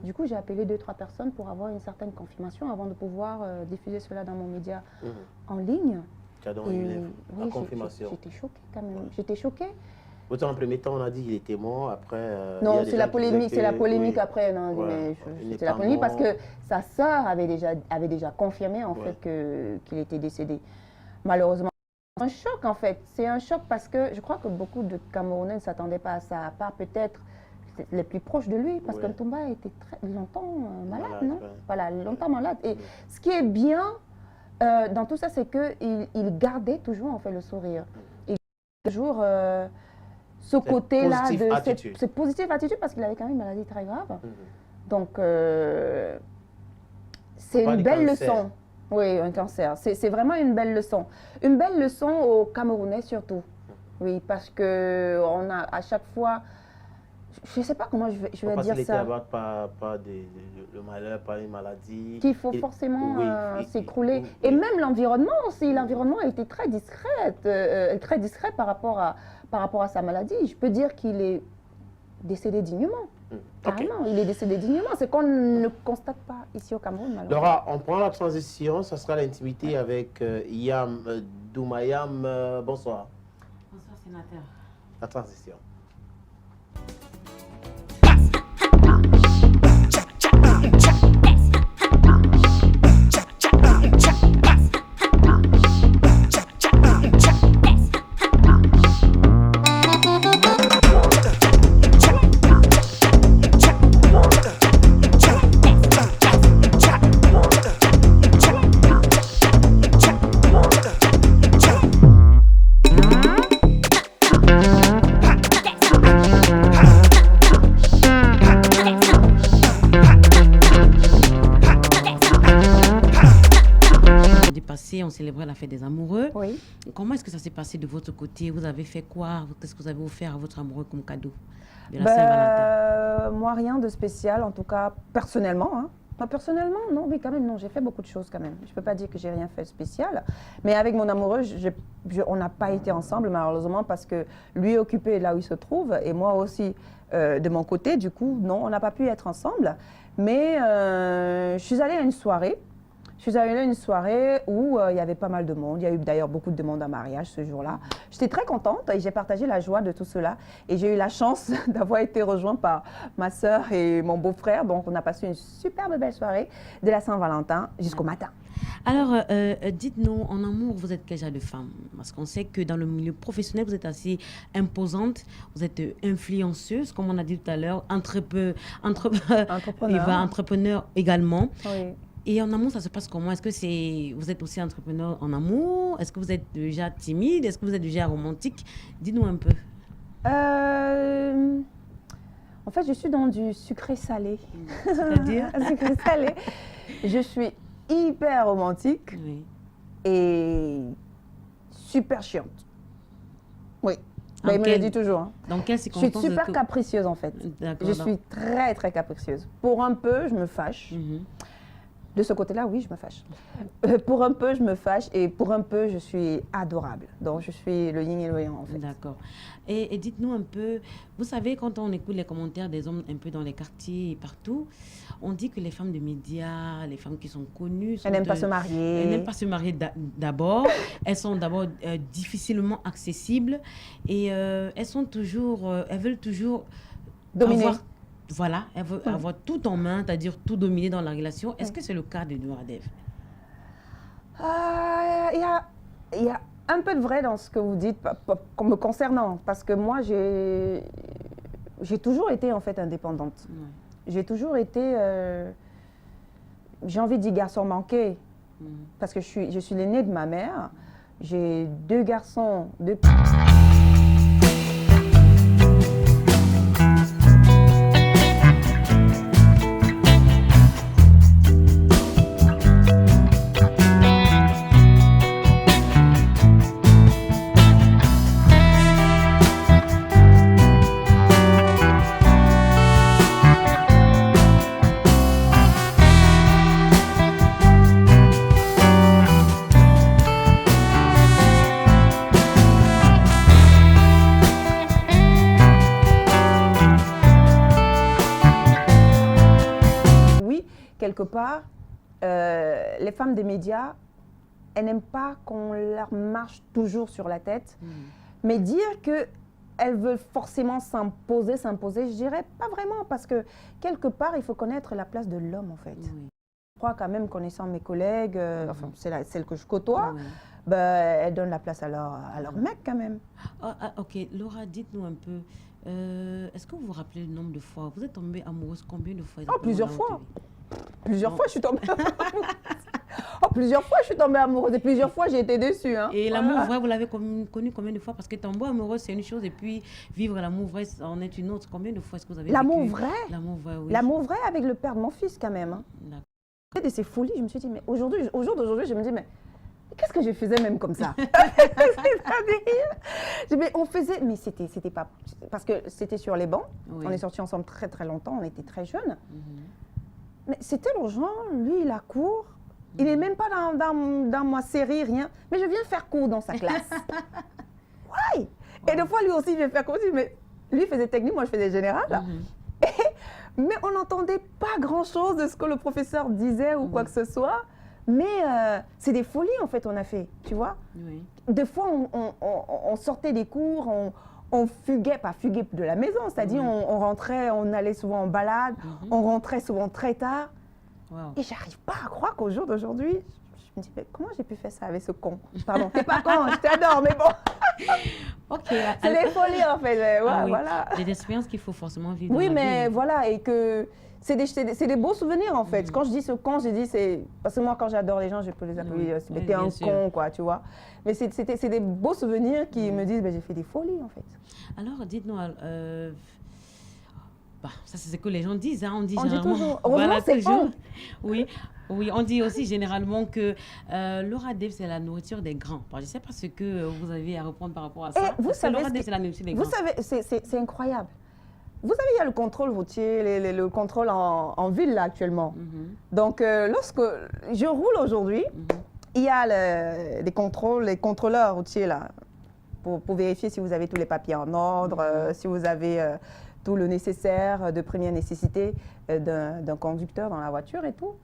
Du coup, j'ai appelé 2-3 personnes pour avoir une certaine confirmation avant de pouvoir diffuser cela dans mon média en ligne. Tu as donc eu la confirmation? J'étais choquée quand même. J'étais choquée. Autant en premier temps, on a dit qu'il était mort, après... non, c'est la polémique, après. Non, c'était la polémique parce que sa sœur avait déjà confirmé en fait qu'il était décédé. Malheureusement, c'est un choc en fait. C'est un choc parce que je crois que beaucoup de Camerounais ne s'attendaient pas à ça, à part peut-être les plus proches de lui, parce que Toumba était très longtemps malade, non? Voilà, longtemps malade. Et ce qui est bien dans tout ça, c'est qu'il gardait toujours en fait le sourire. Il gardait toujours ce côté-là de cette positive attitude, parce qu'il avait quand même une maladie très grave. Donc, c'est une belle leçon. Oui, un cancer. C'est vraiment une belle leçon. Une belle leçon aux Camerounais surtout. Oui, parce qu'on a à chaque fois... Je ne sais pas comment je vais dire ça. Pas le malheur, pas une maladie. Qu'il faut forcément s'écrouler. Et même l'environnement aussi. L'environnement a été très discret par rapport à sa maladie. Je peux dire qu'il est décédé dignement. Carrément, il est décédé dignement. C'est qu'on ne constate pas ici au Cameroun. Laura, on prend la transition. Ça sera l'intimité avec Yam Doumayam. Bonsoir. Bonsoir, sénateur. La transition. On célébrait la fête des amoureux. Oui. Comment est-ce que ça s'est passé de votre côté? Vous avez fait quoi? Qu'est-ce que vous avez offert à votre amoureux comme cadeau de la Saint-Valentin? Moi, rien de spécial, en tout cas personnellement. Personnellement, non, mais quand même, non, j'ai fait beaucoup de choses quand même. Je ne peux pas dire que j'ai rien fait de spécial. Mais avec mon amoureux, on n'a pas été ensemble, malheureusement, parce que lui est occupé là où il se trouve, et moi aussi de mon côté. Du coup, non, on n'a pas pu être ensemble. Mais je suis allée à une soirée. Je suis allée à une soirée où il y avait pas mal de monde. Il y a eu d'ailleurs beaucoup de demandes en mariage ce jour-là. J'étais très contente et j'ai partagé la joie de tout cela. Et j'ai eu la chance d'avoir été rejointe par ma sœur et mon beau-frère. Donc, on a passé une superbe belle soirée de la Saint-Valentin jusqu'au matin. Alors, dites-nous, en amour, vous êtes quel genre de femme? Parce qu'on sait que dans le milieu professionnel, vous êtes assez imposante, vous êtes influenceuse, comme on a dit tout à l'heure, entrepreneur également. Oui. Et en amour, ça se passe comment? Est-ce que vous êtes aussi entrepreneur en amour? Est-ce que vous êtes déjà timide? Est-ce que vous êtes déjà romantique? Dites-nous un peu. En fait, je suis dans du sucré-salé. C'est-à-dire? Sucré-salé. Je suis hyper romantique et super chiante. Oui. Il me le dit toujours. Hein. Dans quelles circonstances? Je suis super capricieuse en fait. Je suis très très capricieuse. Pour un peu, je me fâche. De ce côté-là, oui, je me fâche. Pour un peu, je me fâche et pour un peu, je suis adorable. Donc, je suis le yin et le yang, en fait. D'accord. Et dites-nous un peu, vous savez, quand on écoute les commentaires des hommes un peu dans les quartiers et partout, on dit que les femmes de médias, les femmes qui sont connues... Elles n'aiment pas se marier. Elles n'aiment pas se marier d'abord. Elles sont d'abord difficilement accessibles et elles veulent toujours dominer. Voilà, elle veut avoir tout en main, c'est-à-dire tout dominer dans la relation. Est-ce que c'est le cas de Nora Dev? Il y a un peu de vrai dans ce que vous dites me concernant, parce que moi, j'ai toujours été en fait indépendante. J'ai toujours été, j'ai envie de dire garçon manqué, parce que je suis l'aînée de ma mère. J'ai 2 garçons, 2... Quelque part, les femmes des médias, elles n'aiment pas qu'on leur marche toujours sur la tête. Mais dire qu'elles veulent forcément s'imposer, je dirais pas vraiment, parce que quelque part, il faut connaître la place de l'homme, en fait. Je crois quand même, connaissant mes collègues, enfin, c'est celle que je côtoie, elles donnent la place à leur mec, quand même. Ok, Laura, dites-nous un peu, est-ce que vous vous rappelez le nombre de fois, vous êtes tombée amoureuse combien de fois? Plusieurs fois. Plusieurs fois, je suis tombée amoureuse. Plusieurs fois, je suis tombée amoureuse et plusieurs fois, j'ai été déçue. Hein. Et l'amour vrai, vous l'avez connu combien de fois? Parce que tomber amoureuse, c'est une chose et puis vivre l'amour vrai, en est une autre. Combien de fois est-ce que vous avez l'amour vécu vrai? L'amour vrai, oui. L'amour vrai avec le père de mon fils, quand même. Hein. De ces folies, je me suis dit, mais au jour d'aujourd'hui, je me dis, mais qu'est-ce que je faisais même comme ça? Mais on faisait, mais c'était pas... Parce que c'était sur les bancs. On est sortis ensemble très très longtemps, on était très jeunes. Mais c'était l'urgent, lui il a cours, il n'est même pas dans ma série, rien. Mais je viens faire cours dans sa classe. Ouais. Et des fois lui aussi il vient faire cours aussi, mais lui faisait technique, moi je faisais général. Mais on n'entendait pas grand chose de ce que le professeur disait ou quoi que ce soit. Mais c'est des folies en fait on a fait, tu vois. Des fois on sortait des cours, on fuguait, pas fuguait de la maison, c'est-à-dire on rentrait, on allait souvent en balade, on rentrait souvent très tard. Et j'arrive pas à croire qu'au jour d'aujourd'hui, je me dis, mais comment j'ai pu faire ça avec ce con? Pardon, t'es pas con, je t'adore, mais bon. C'est les folies en fait, voilà. Des expériences qu'il faut forcément vivre. Oui, mais voilà, et que c'est des beaux souvenirs en fait. Quand je dis ce con, je dis c'est... Parce que moi, quand j'adore les gens, je peux les appeler, t'es un con, quoi, tu vois. Mais c'est des beaux souvenirs qui me disent, j'ai fait des folies, en fait. Alors, dites-nous, ça c'est ce que les gens disent, hein. On dit généralement... Dit toujours. Voilà, toujours. Oui, on dit aussi généralement que Laura Dev, c'est la nourriture des grands. Je ne sais pas ce que vous avez à répondre par rapport à ça. Vous savez, Laura Dev, c'est la nourriture des grands. Vous savez, c'est incroyable. Vous savez, il y a le contrôle routier, le contrôle en ville là, actuellement. Donc, lorsque je roule aujourd'hui, il y a les contrôleurs routiers là, pour vérifier si vous avez tous les papiers en ordre, si vous avez tout le nécessaire de première nécessité d'un conducteur dans la voiture et tout.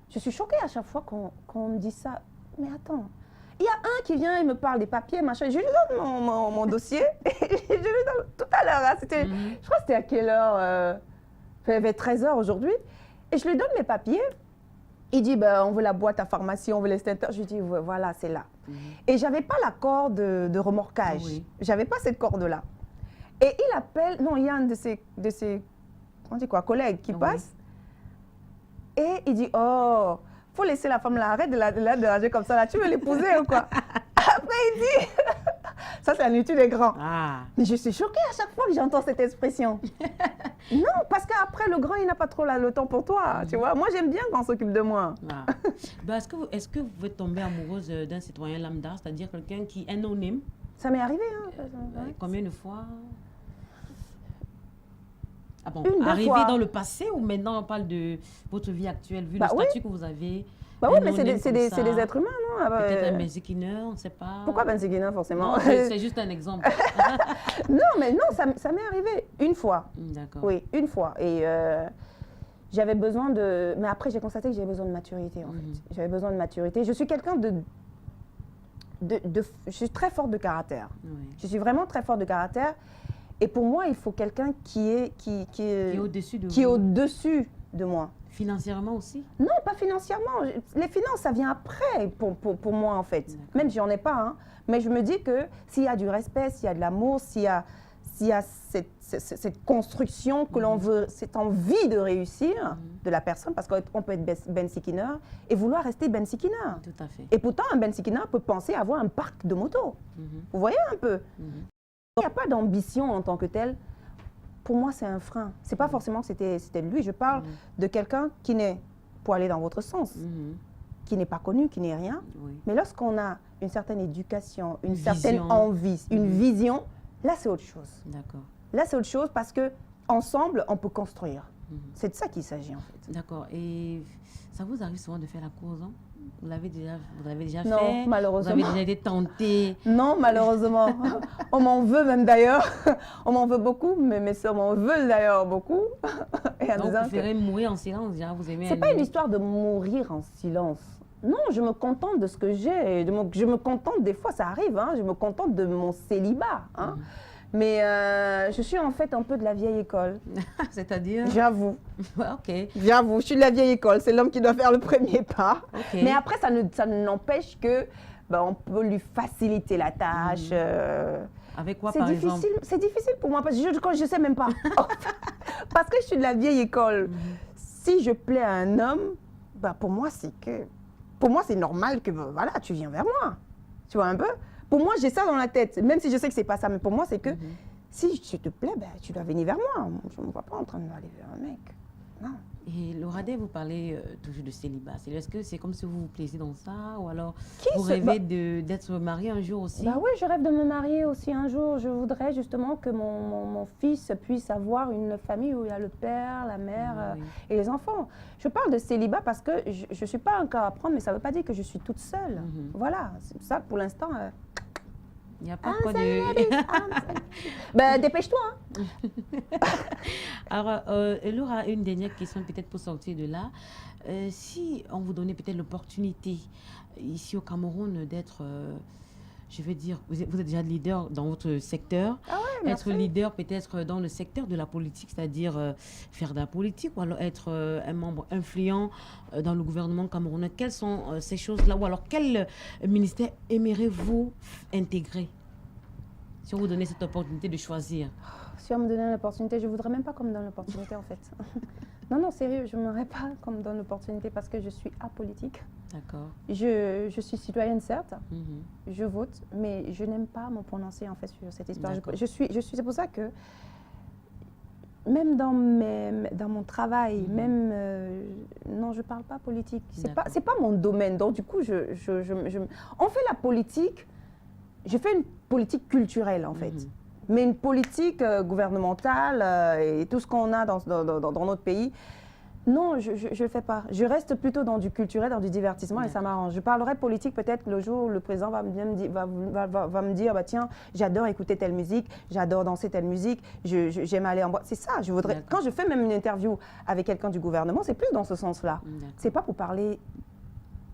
Je suis choquée à chaque fois qu'on me dit ça. Mais attends, il y a un qui vient et me parle des papiers, machin. Je lui donne mon dossier. Je lui donne tout à l'heure. Hein, je crois que c'était à quelle heure il y avait 13 h aujourd'hui. Et je lui donne mes papiers. Il dit, ben, on veut la boîte à pharmacie, on veut l'extincteur. Je lui dis, voilà, c'est là. Et je n'avais pas la corde de remorquage. Je n'avais pas cette corde-là. Et il appelle, non, il y a un de ses on dit quoi, collègues qui passe. Et il dit, oh, faut laisser la femme là, arrête de la déranger comme ça, là, tu veux l'épouser ou quoi? Après, il dit, ça c'est un étude des grands. Mais je suis choquée à chaque fois que j'entends cette expression. Non, parce qu'après, le grand, il n'a pas trop le temps pour toi, tu vois. Moi, j'aime bien quand on s'occupe de moi. Ben, est-ce que vous pouvez tomber amoureuse d'un citoyen lambda, c'est-à-dire quelqu'un qui est anonyme? Ça m'est arrivé, hein. Combien de fois? Ah bon, Une, arrivé fois. Dans le passé ou maintenant on parle de votre vie actuelle, vu le statut que vous avez? Bah oui, mais c'est des êtres humains, non? Peut-être un benzikineur, on ne sait pas. Pourquoi benzikineur, forcément? C'est juste un exemple. Non, mais non, ça m'est arrivé une fois. D'accord. Oui, une fois. Et j'avais besoin de... Mais après, j'ai constaté que j'avais besoin de maturité, en fait. J'avais besoin de maturité. Je suis quelqu'un je suis très forte de caractère. Je suis vraiment très forte de caractère. Et pour moi, il faut quelqu'un qui est au-dessus de moi. Financièrement aussi? Non, pas financièrement. Les finances, ça vient après pour moi, en fait. Même si j'en ai pas. Hein. Mais je me dis que s'il y a du respect, s'il y a de l'amour, s'il y a cette construction que l'on veut, cette envie de réussir de la personne, parce qu'on peut être benzikineur et vouloir rester benzikineur. Tout à fait. Et pourtant, un benzikineur peut penser avoir un parc de motos. Vous voyez un peu? Il n'y a pas d'ambition en tant que telle. Pour moi, c'est un frein. Ce n'est pas forcément que c'était lui. Je parle de quelqu'un qui n'est, pour aller dans votre sens, qui n'est pas connu, qui n'est rien. Mais lorsqu'on a une certaine éducation, une certaine envie, une vision, là, c'est autre chose. D'accord. Là, c'est autre chose parce qu'ensemble, on peut construire. C'est de ça qu'il s'agit, en fait. D'accord. Et ça vous arrive souvent de faire la course, hein? Vous l'avez déjà fait? Non, malheureusement. Vous avez déjà été tenté? Non, malheureusement. On m'en veut même d'ailleurs. On m'en veut beaucoup, mais mes soeurs m'en veulent d'ailleurs beaucoup. Et donc, vous préférez mourir en silence, déjà, vous aimez... C'est pas une histoire de mourir en silence. Non, je me contente de ce que j'ai. Je me contente, des fois ça arrive, hein, je me contente de mon célibat. Hein. Mais je suis en fait un peu de la vieille école. C'est-à-dire? J'avoue. Ok. J'avoue, je suis de la vieille école. C'est l'homme qui doit faire le premier pas. Mais après, ça n'empêche que on peut lui faciliter la tâche. Avec quoi, par exemple? C'est difficile pour moi parce que je ne sais même pas. Parce que je suis de la vieille école. Si je plais à un homme, pour moi, c'est normal que voilà, tu viens vers moi. Tu vois un peu? Pour moi, j'ai ça dans la tête, même si je sais que c'est pas ça. Mais pour moi, c'est que si je te plais, tu dois venir vers moi. Je ne me vois pas en train d'aller vers un mec. Non. Et Loradé, vous parlez toujours de célibat. Est-ce que c'est comme si vous vous plaisiez dans ça? Ou alors vous rêvez d'être marié un jour aussi? Oui, je rêve de me marier aussi un jour. Je voudrais justement que mon fils puisse avoir une famille où il y a le père, la mère et les enfants. Je parle de célibat parce que je ne suis pas encore à prendre, mais ça ne veut pas dire que je suis toute seule. Voilà, c'est ça pour l'instant. Il n'y a pas quoi de... Dépêche-toi. Hein. Alors, Laura, une dernière question peut-être pour sortir de là. Si on vous donnait peut-être l'opportunité ici au Cameroun d'être, je veux dire, vous êtes déjà leader dans votre secteur, être leader peut-être dans le secteur de la politique, c'est-à-dire faire de la politique, ou alors être un membre influent dans le gouvernement camerounais. Quelles sont ces choses-là? Ou alors quel ministère aimeriez-vous intégrer si on vous donnait cette opportunité de choisir? Si on me donnait l'opportunité, je ne voudrais même pas qu'on me donne l'opportunité en fait. Non, sérieux, je n'aimerais pas qu'on me donne l'opportunité parce que je suis apolitique. D'accord. Je suis citoyenne, certes, je vote, mais je n'aime pas me prononcer en fait sur cette histoire. C'est pour ça que même dans mon travail, non, je ne parle pas politique. C'est pas mon domaine. Donc du coup, on fait la politique, je fais une politique culturelle en fait. Mais une politique gouvernementale et tout ce qu'on a dans notre pays, non, je ne le fais pas. Je reste plutôt dans du culturel, dans du divertissement et ça m'arrange. Je parlerai politique peut-être le jour où le président va me dire bah, tiens, j'adore écouter telle musique, j'adore danser telle musique, j'aime aller en boîte. C'est ça, je voudrais. Quand je fais même une interview avec quelqu'un du gouvernement, c'est plus dans ce sens-là. C'est pas pour parler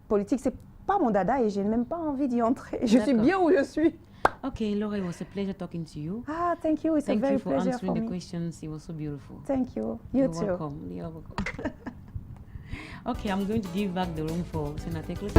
politique, c'est pas mon dada et j'ai même pas envie d'y entrer. Je suis bien où je suis. Okay, Laura, it was a pleasure talking to you. Ah, thank you. It's a very pleasure for me. Thank you for answering the questions. It was so beautiful. Thank you. You're too. Welcome. You're welcome. Okay, I'm going to give back the room for Senator Close.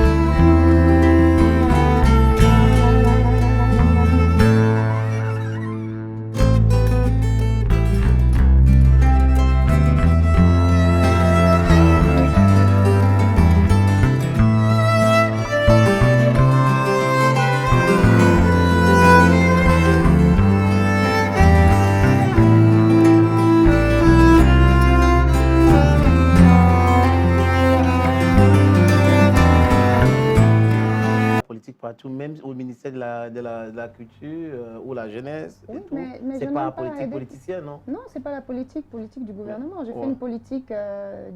Partout, même au ministère de la Culture ou la Jeunesse, oui, et tout. Mais c'est pas politique politicienne, non? Non, c'est pas la politique du gouvernement. Je fais une politique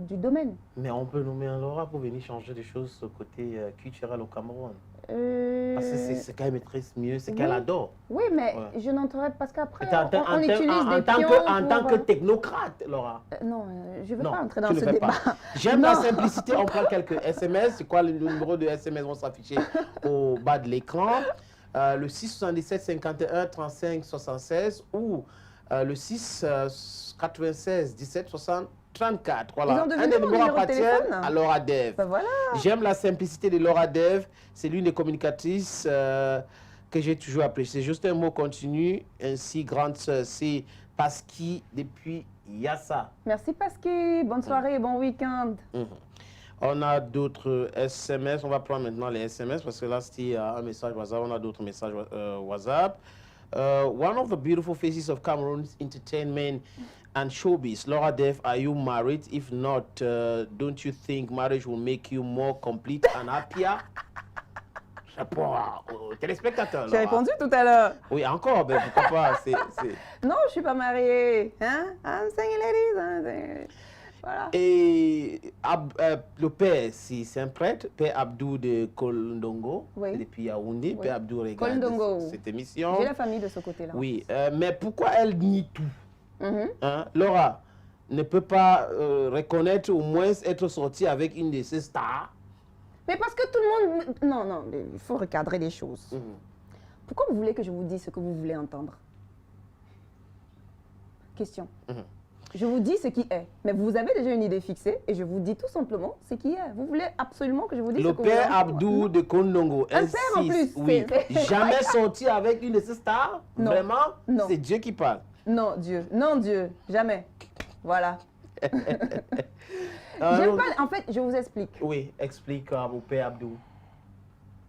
du domaine. Mais on peut nommer un Laura pour venir changer des choses au côté culturel au Cameroun. Parce que c'est qu'elle maîtrise mieux, c'est qu'elle adore. Oui, mais je n'entrerai parce qu'après, on utilise des pions en tant que technocrate, Laura. Non, je ne veux pas entrer dans ce débat. J'aime la simplicité, on prend quelques SMS. C'est quoi le numéro de SMS vont s'afficher au bas de l'écran? Le 677 51 35 76 ou le 6 96 17 60 34. Voilà. Un des numéros appartiennent à Laura Dev. Ben voilà. J'aime la simplicité de Laura Dev. C'est l'une des communicatrices que j'ai toujours appréciée. C'est juste un mot continu. Ainsi, grande sœur, c'est Pasqui depuis Yassa. Merci Pasqui. Bonne soirée et bon week-end. On a d'autres SMS. On va prendre maintenant les SMS parce que là, c'était un message WhatsApp. On a d'autres messages WhatsApp. One of the beautiful faces of Cameroon's entertainment and showbiz. Laura Dev, are you married? If not, don't you think marriage will make you more complete and happier? Je réponds aux téléspectateurs. J'ai répondu tout à l'heure. Oui, encore, ben pourquoi pas. Non, je ne suis pas mariée. Hein? I'm single ladies. Voilà. Et le père, c'est un prêtre, Père Abdou de Kolndongo, depuis Yaoundé. Père Abdou regarde cette émission. J'ai la famille de ce côté-là. Oui, mais pourquoi elle nie tout? Laura ne peut pas reconnaître, au moins être sortie avec une de ses stars. Mais parce que tout le monde... Non, il faut recadrer les choses. Pourquoi vous voulez que je vous dise ce que vous voulez entendre? Question. Je vous dis ce qui est, mais vous avez déjà une idée fixée et je vous dis tout simplement ce qui est. Vous voulez absolument que je vous dise ce que vous voulez entendre? Le père Abdou de Kolndongo insiste, en plus, oui, jamais sorti avec une de ses stars? Non. Vraiment? Non. C'est Dieu qui parle. Non, Dieu. Non, Dieu. Jamais. Voilà. J'aime pas... En fait, je vous explique. Oui, explique au père Abdou.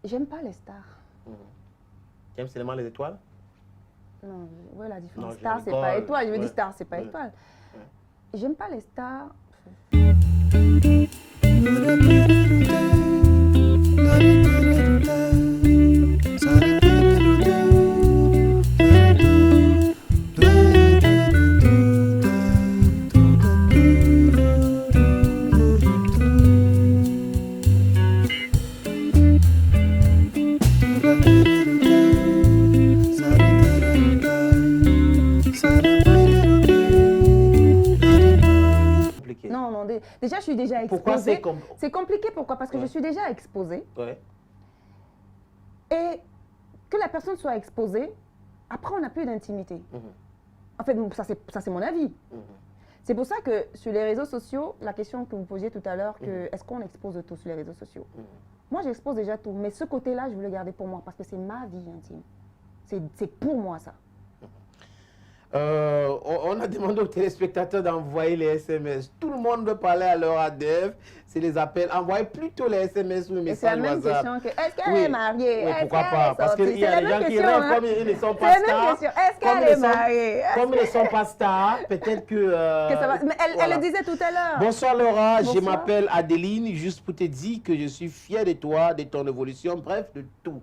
J'aime pas les stars. J'aime seulement les étoiles? Non, ouais, la différence. Star, c'est pas étoile. Je veux dire star, c'est pas étoile. J'aime pas les stars. Déjà, je suis déjà exposée. Pourquoi c'est compliqué? Pourquoi? Parce que je suis déjà exposée. Et que la personne soit exposée, après, on n'a plus d'intimité. En fait, ça c'est mon avis. C'est pour ça que sur les réseaux sociaux, la question que vous posiez tout à l'heure, est-ce qu'on expose tout sur les réseaux sociaux? Moi, j'expose déjà tout. Mais ce côté-là, je veux le garder pour moi parce que c'est ma vie intime. C'est pour moi, ça. On a demandé aux téléspectateurs d'envoyer les SMS. Tout le monde veut parler à Laura Dev. C'est les appels. Envoyez plutôt les SMS ou les messages WhatsApp. C'est la même question que est-ce qu'elle est mariée? Oui, pourquoi pas? Parce qu'il y a des gens qui rêvent comme ils ne sont pas stars. Est-ce qu'elle est mariée? Comme ils ne sont pas stars, peut-être que... ça va. Mais elle le disait tout à l'heure. Bonsoir Laura, je m'appelle Adeline. Juste pour te dire que je suis fière de toi, de ton évolution, bref, de tout.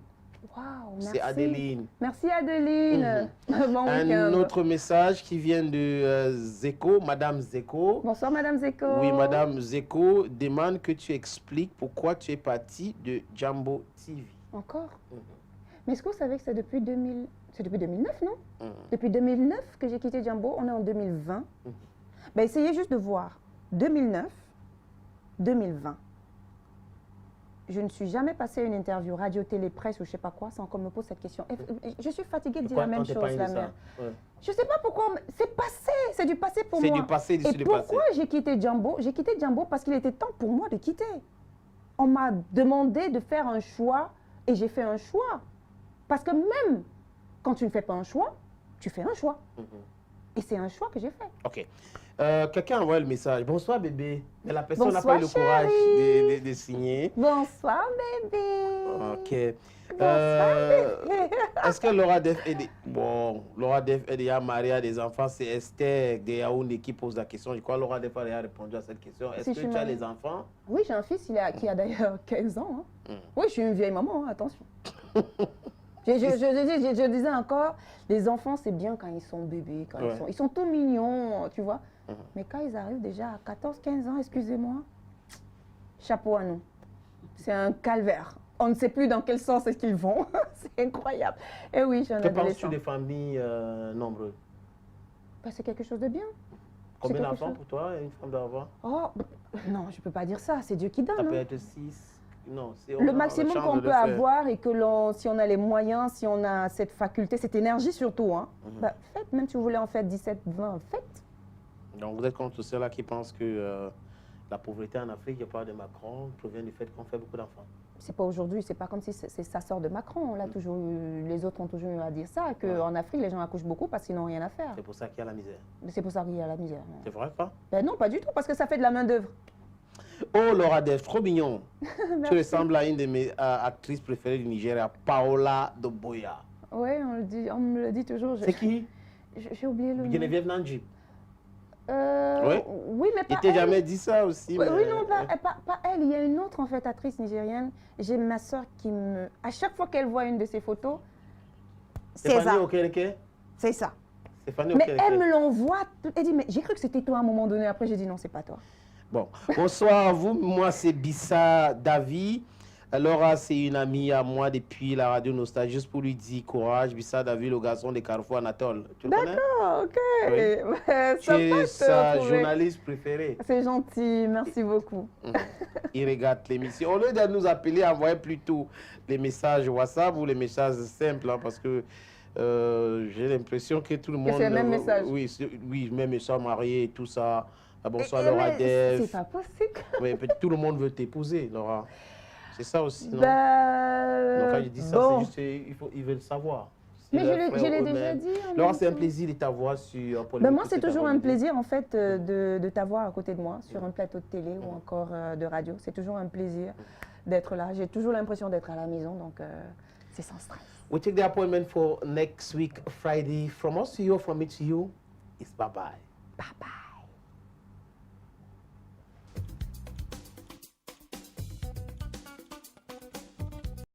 Waouh, merci. C'est Adeline. Merci Adeline. Bon un autre message qui vient de Zeko, Madame Zeko. Bonsoir Madame Zeko. Oui, Madame Zeko demande que tu expliques pourquoi tu es partie de Jambo TV. Encore? Mais est-ce que vous savez que c'est depuis 2000... C'est depuis 2009, non? Depuis 2009 que j'ai quitté Jambo, on est en 2020. Ben, essayez juste de voir. 2009, 2020. Je ne suis jamais passée une interview radio, télé, presse ou je sais pas quoi sans qu'on me pose cette question. Et je suis fatiguée de dire la même chose, la mère. Je sais pas pourquoi, c'est passé, c'est du passé pour moi. C'est du passé, du passé. Et pourquoi j'ai quitté Jambo? J'ai quitté Jambo parce qu'il était temps pour moi de quitter. On m'a demandé de faire un choix et j'ai fait un choix. Parce que même quand tu ne fais pas un choix, tu fais un choix. Et c'est un choix que j'ai fait. Ok. Quelqu'un envoie le message. Bonsoir bébé. Mais la personne n'a pas eu le courage de signer. Bonsoir bébé. Ok. Bonsoir bébé. Est-ce que Laura Def est... Bon, Laura Def est déjà mariée à des enfants. C'est Esther de Yaoundé qui pose la question. Je crois que Laura Def a déjà répondu à cette question. Est-ce que tu as les enfants? Oui, j'ai un fils qui a d'ailleurs 15 ans. Hein. Oui, je suis une vieille maman, hein, attention. Je disais encore, les enfants, c'est bien quand ils sont bébés, quand ils sont tout mignons, tu vois. Mais quand ils arrivent déjà à 14-15 ans, excusez-moi, chapeau à nous. C'est un calvaire. On ne sait plus dans quel sens est-ce qu'ils vont. C'est incroyable. Et oui, j'ai un adolescent. Que penses-tu des familles nombreuses? Ben, c'est quelque chose de bien. Combien d'enfants pour toi, une femme doit avoir? Oh, non, je ne peux pas dire ça. C'est Dieu qui donne. Ça peut être 6. Non, le maximum qu'on peut avoir et que si on a les moyens, si on a cette faculté, cette énergie surtout, hein, bah, faites, même si vous voulez en faire 17, 20, faites. Donc vous êtes contre ceux-là qui pensent que la pauvreté en Afrique, je parle de Macron, provient du fait qu'on fait beaucoup d'enfants. C'est pas aujourd'hui, c'est pas comme si ça sort de Macron. Là, toujours, les autres ont toujours eu à dire ça, qu'en Afrique, les gens accouchent beaucoup parce qu'ils n'ont rien à faire. C'est pour ça qu'il y a la misère. C'est pour ça qu'il y a la misère. C'est vrai, pas? Ben non, pas du tout, parce que ça fait de la main-d'œuvre. Oh, Laura Def, trop mignon. Tu ressembles à une de mes actrices préférées du Nigeria, Paola Doboya. Oui, on me le dit toujours. C'est qui? J'ai oublié le nom. Geneviève Nandji. Oui, mais pas elle. Il t'a jamais dit ça aussi? Oui, non, pas elle. Il y a une autre, en fait, actrice nigérienne. J'ai ma soeur qui me... À chaque fois qu'elle voit une de ses photos, c'est ça. C'est ça. Mais elle me l'envoie. Elle dit, mais j'ai cru que c'était toi à un moment donné. Après, j'ai dit, non, c'est pas toi. Bon, bonsoir à vous. Moi, c'est Bissa Davi. Laura, c'est une amie à moi depuis la radio Nostalgie, juste pour lui dire courage. Bissa Davi, le garçon de Carrefour Anatole. Tu le connais? D'accord, ok. Oui. Tu es sa journaliste préférée. C'est gentil, merci beaucoup. Il regarde l'émission. Au lieu de nous appeler, envoyez plutôt les messages WhatsApp ou les messages simples, hein, parce que j'ai l'impression que tout le monde... C'est le même message. Oui, même mes soeurs mariées et tout ça. Ah, bonsoir Laura Def. C'est pas possible. Oui, tout le monde veut t'épouser, Laura. C'est ça aussi, non? Donc quand je dis ça, c'est juste ils veulent savoir. Mais je l'ai déjà dit. Laura, c'est un plaisir de t'avoir sur... moi, c'est toujours un plaisir, en fait, de t'avoir à côté de moi, sur un plateau de télé ou encore de radio. C'est toujours un plaisir d'être là. J'ai toujours l'impression d'être à la maison, donc c'est sans stress. We take the appointment for next week, Friday. From us to you, from me to you, it's bye-bye. Bye-bye.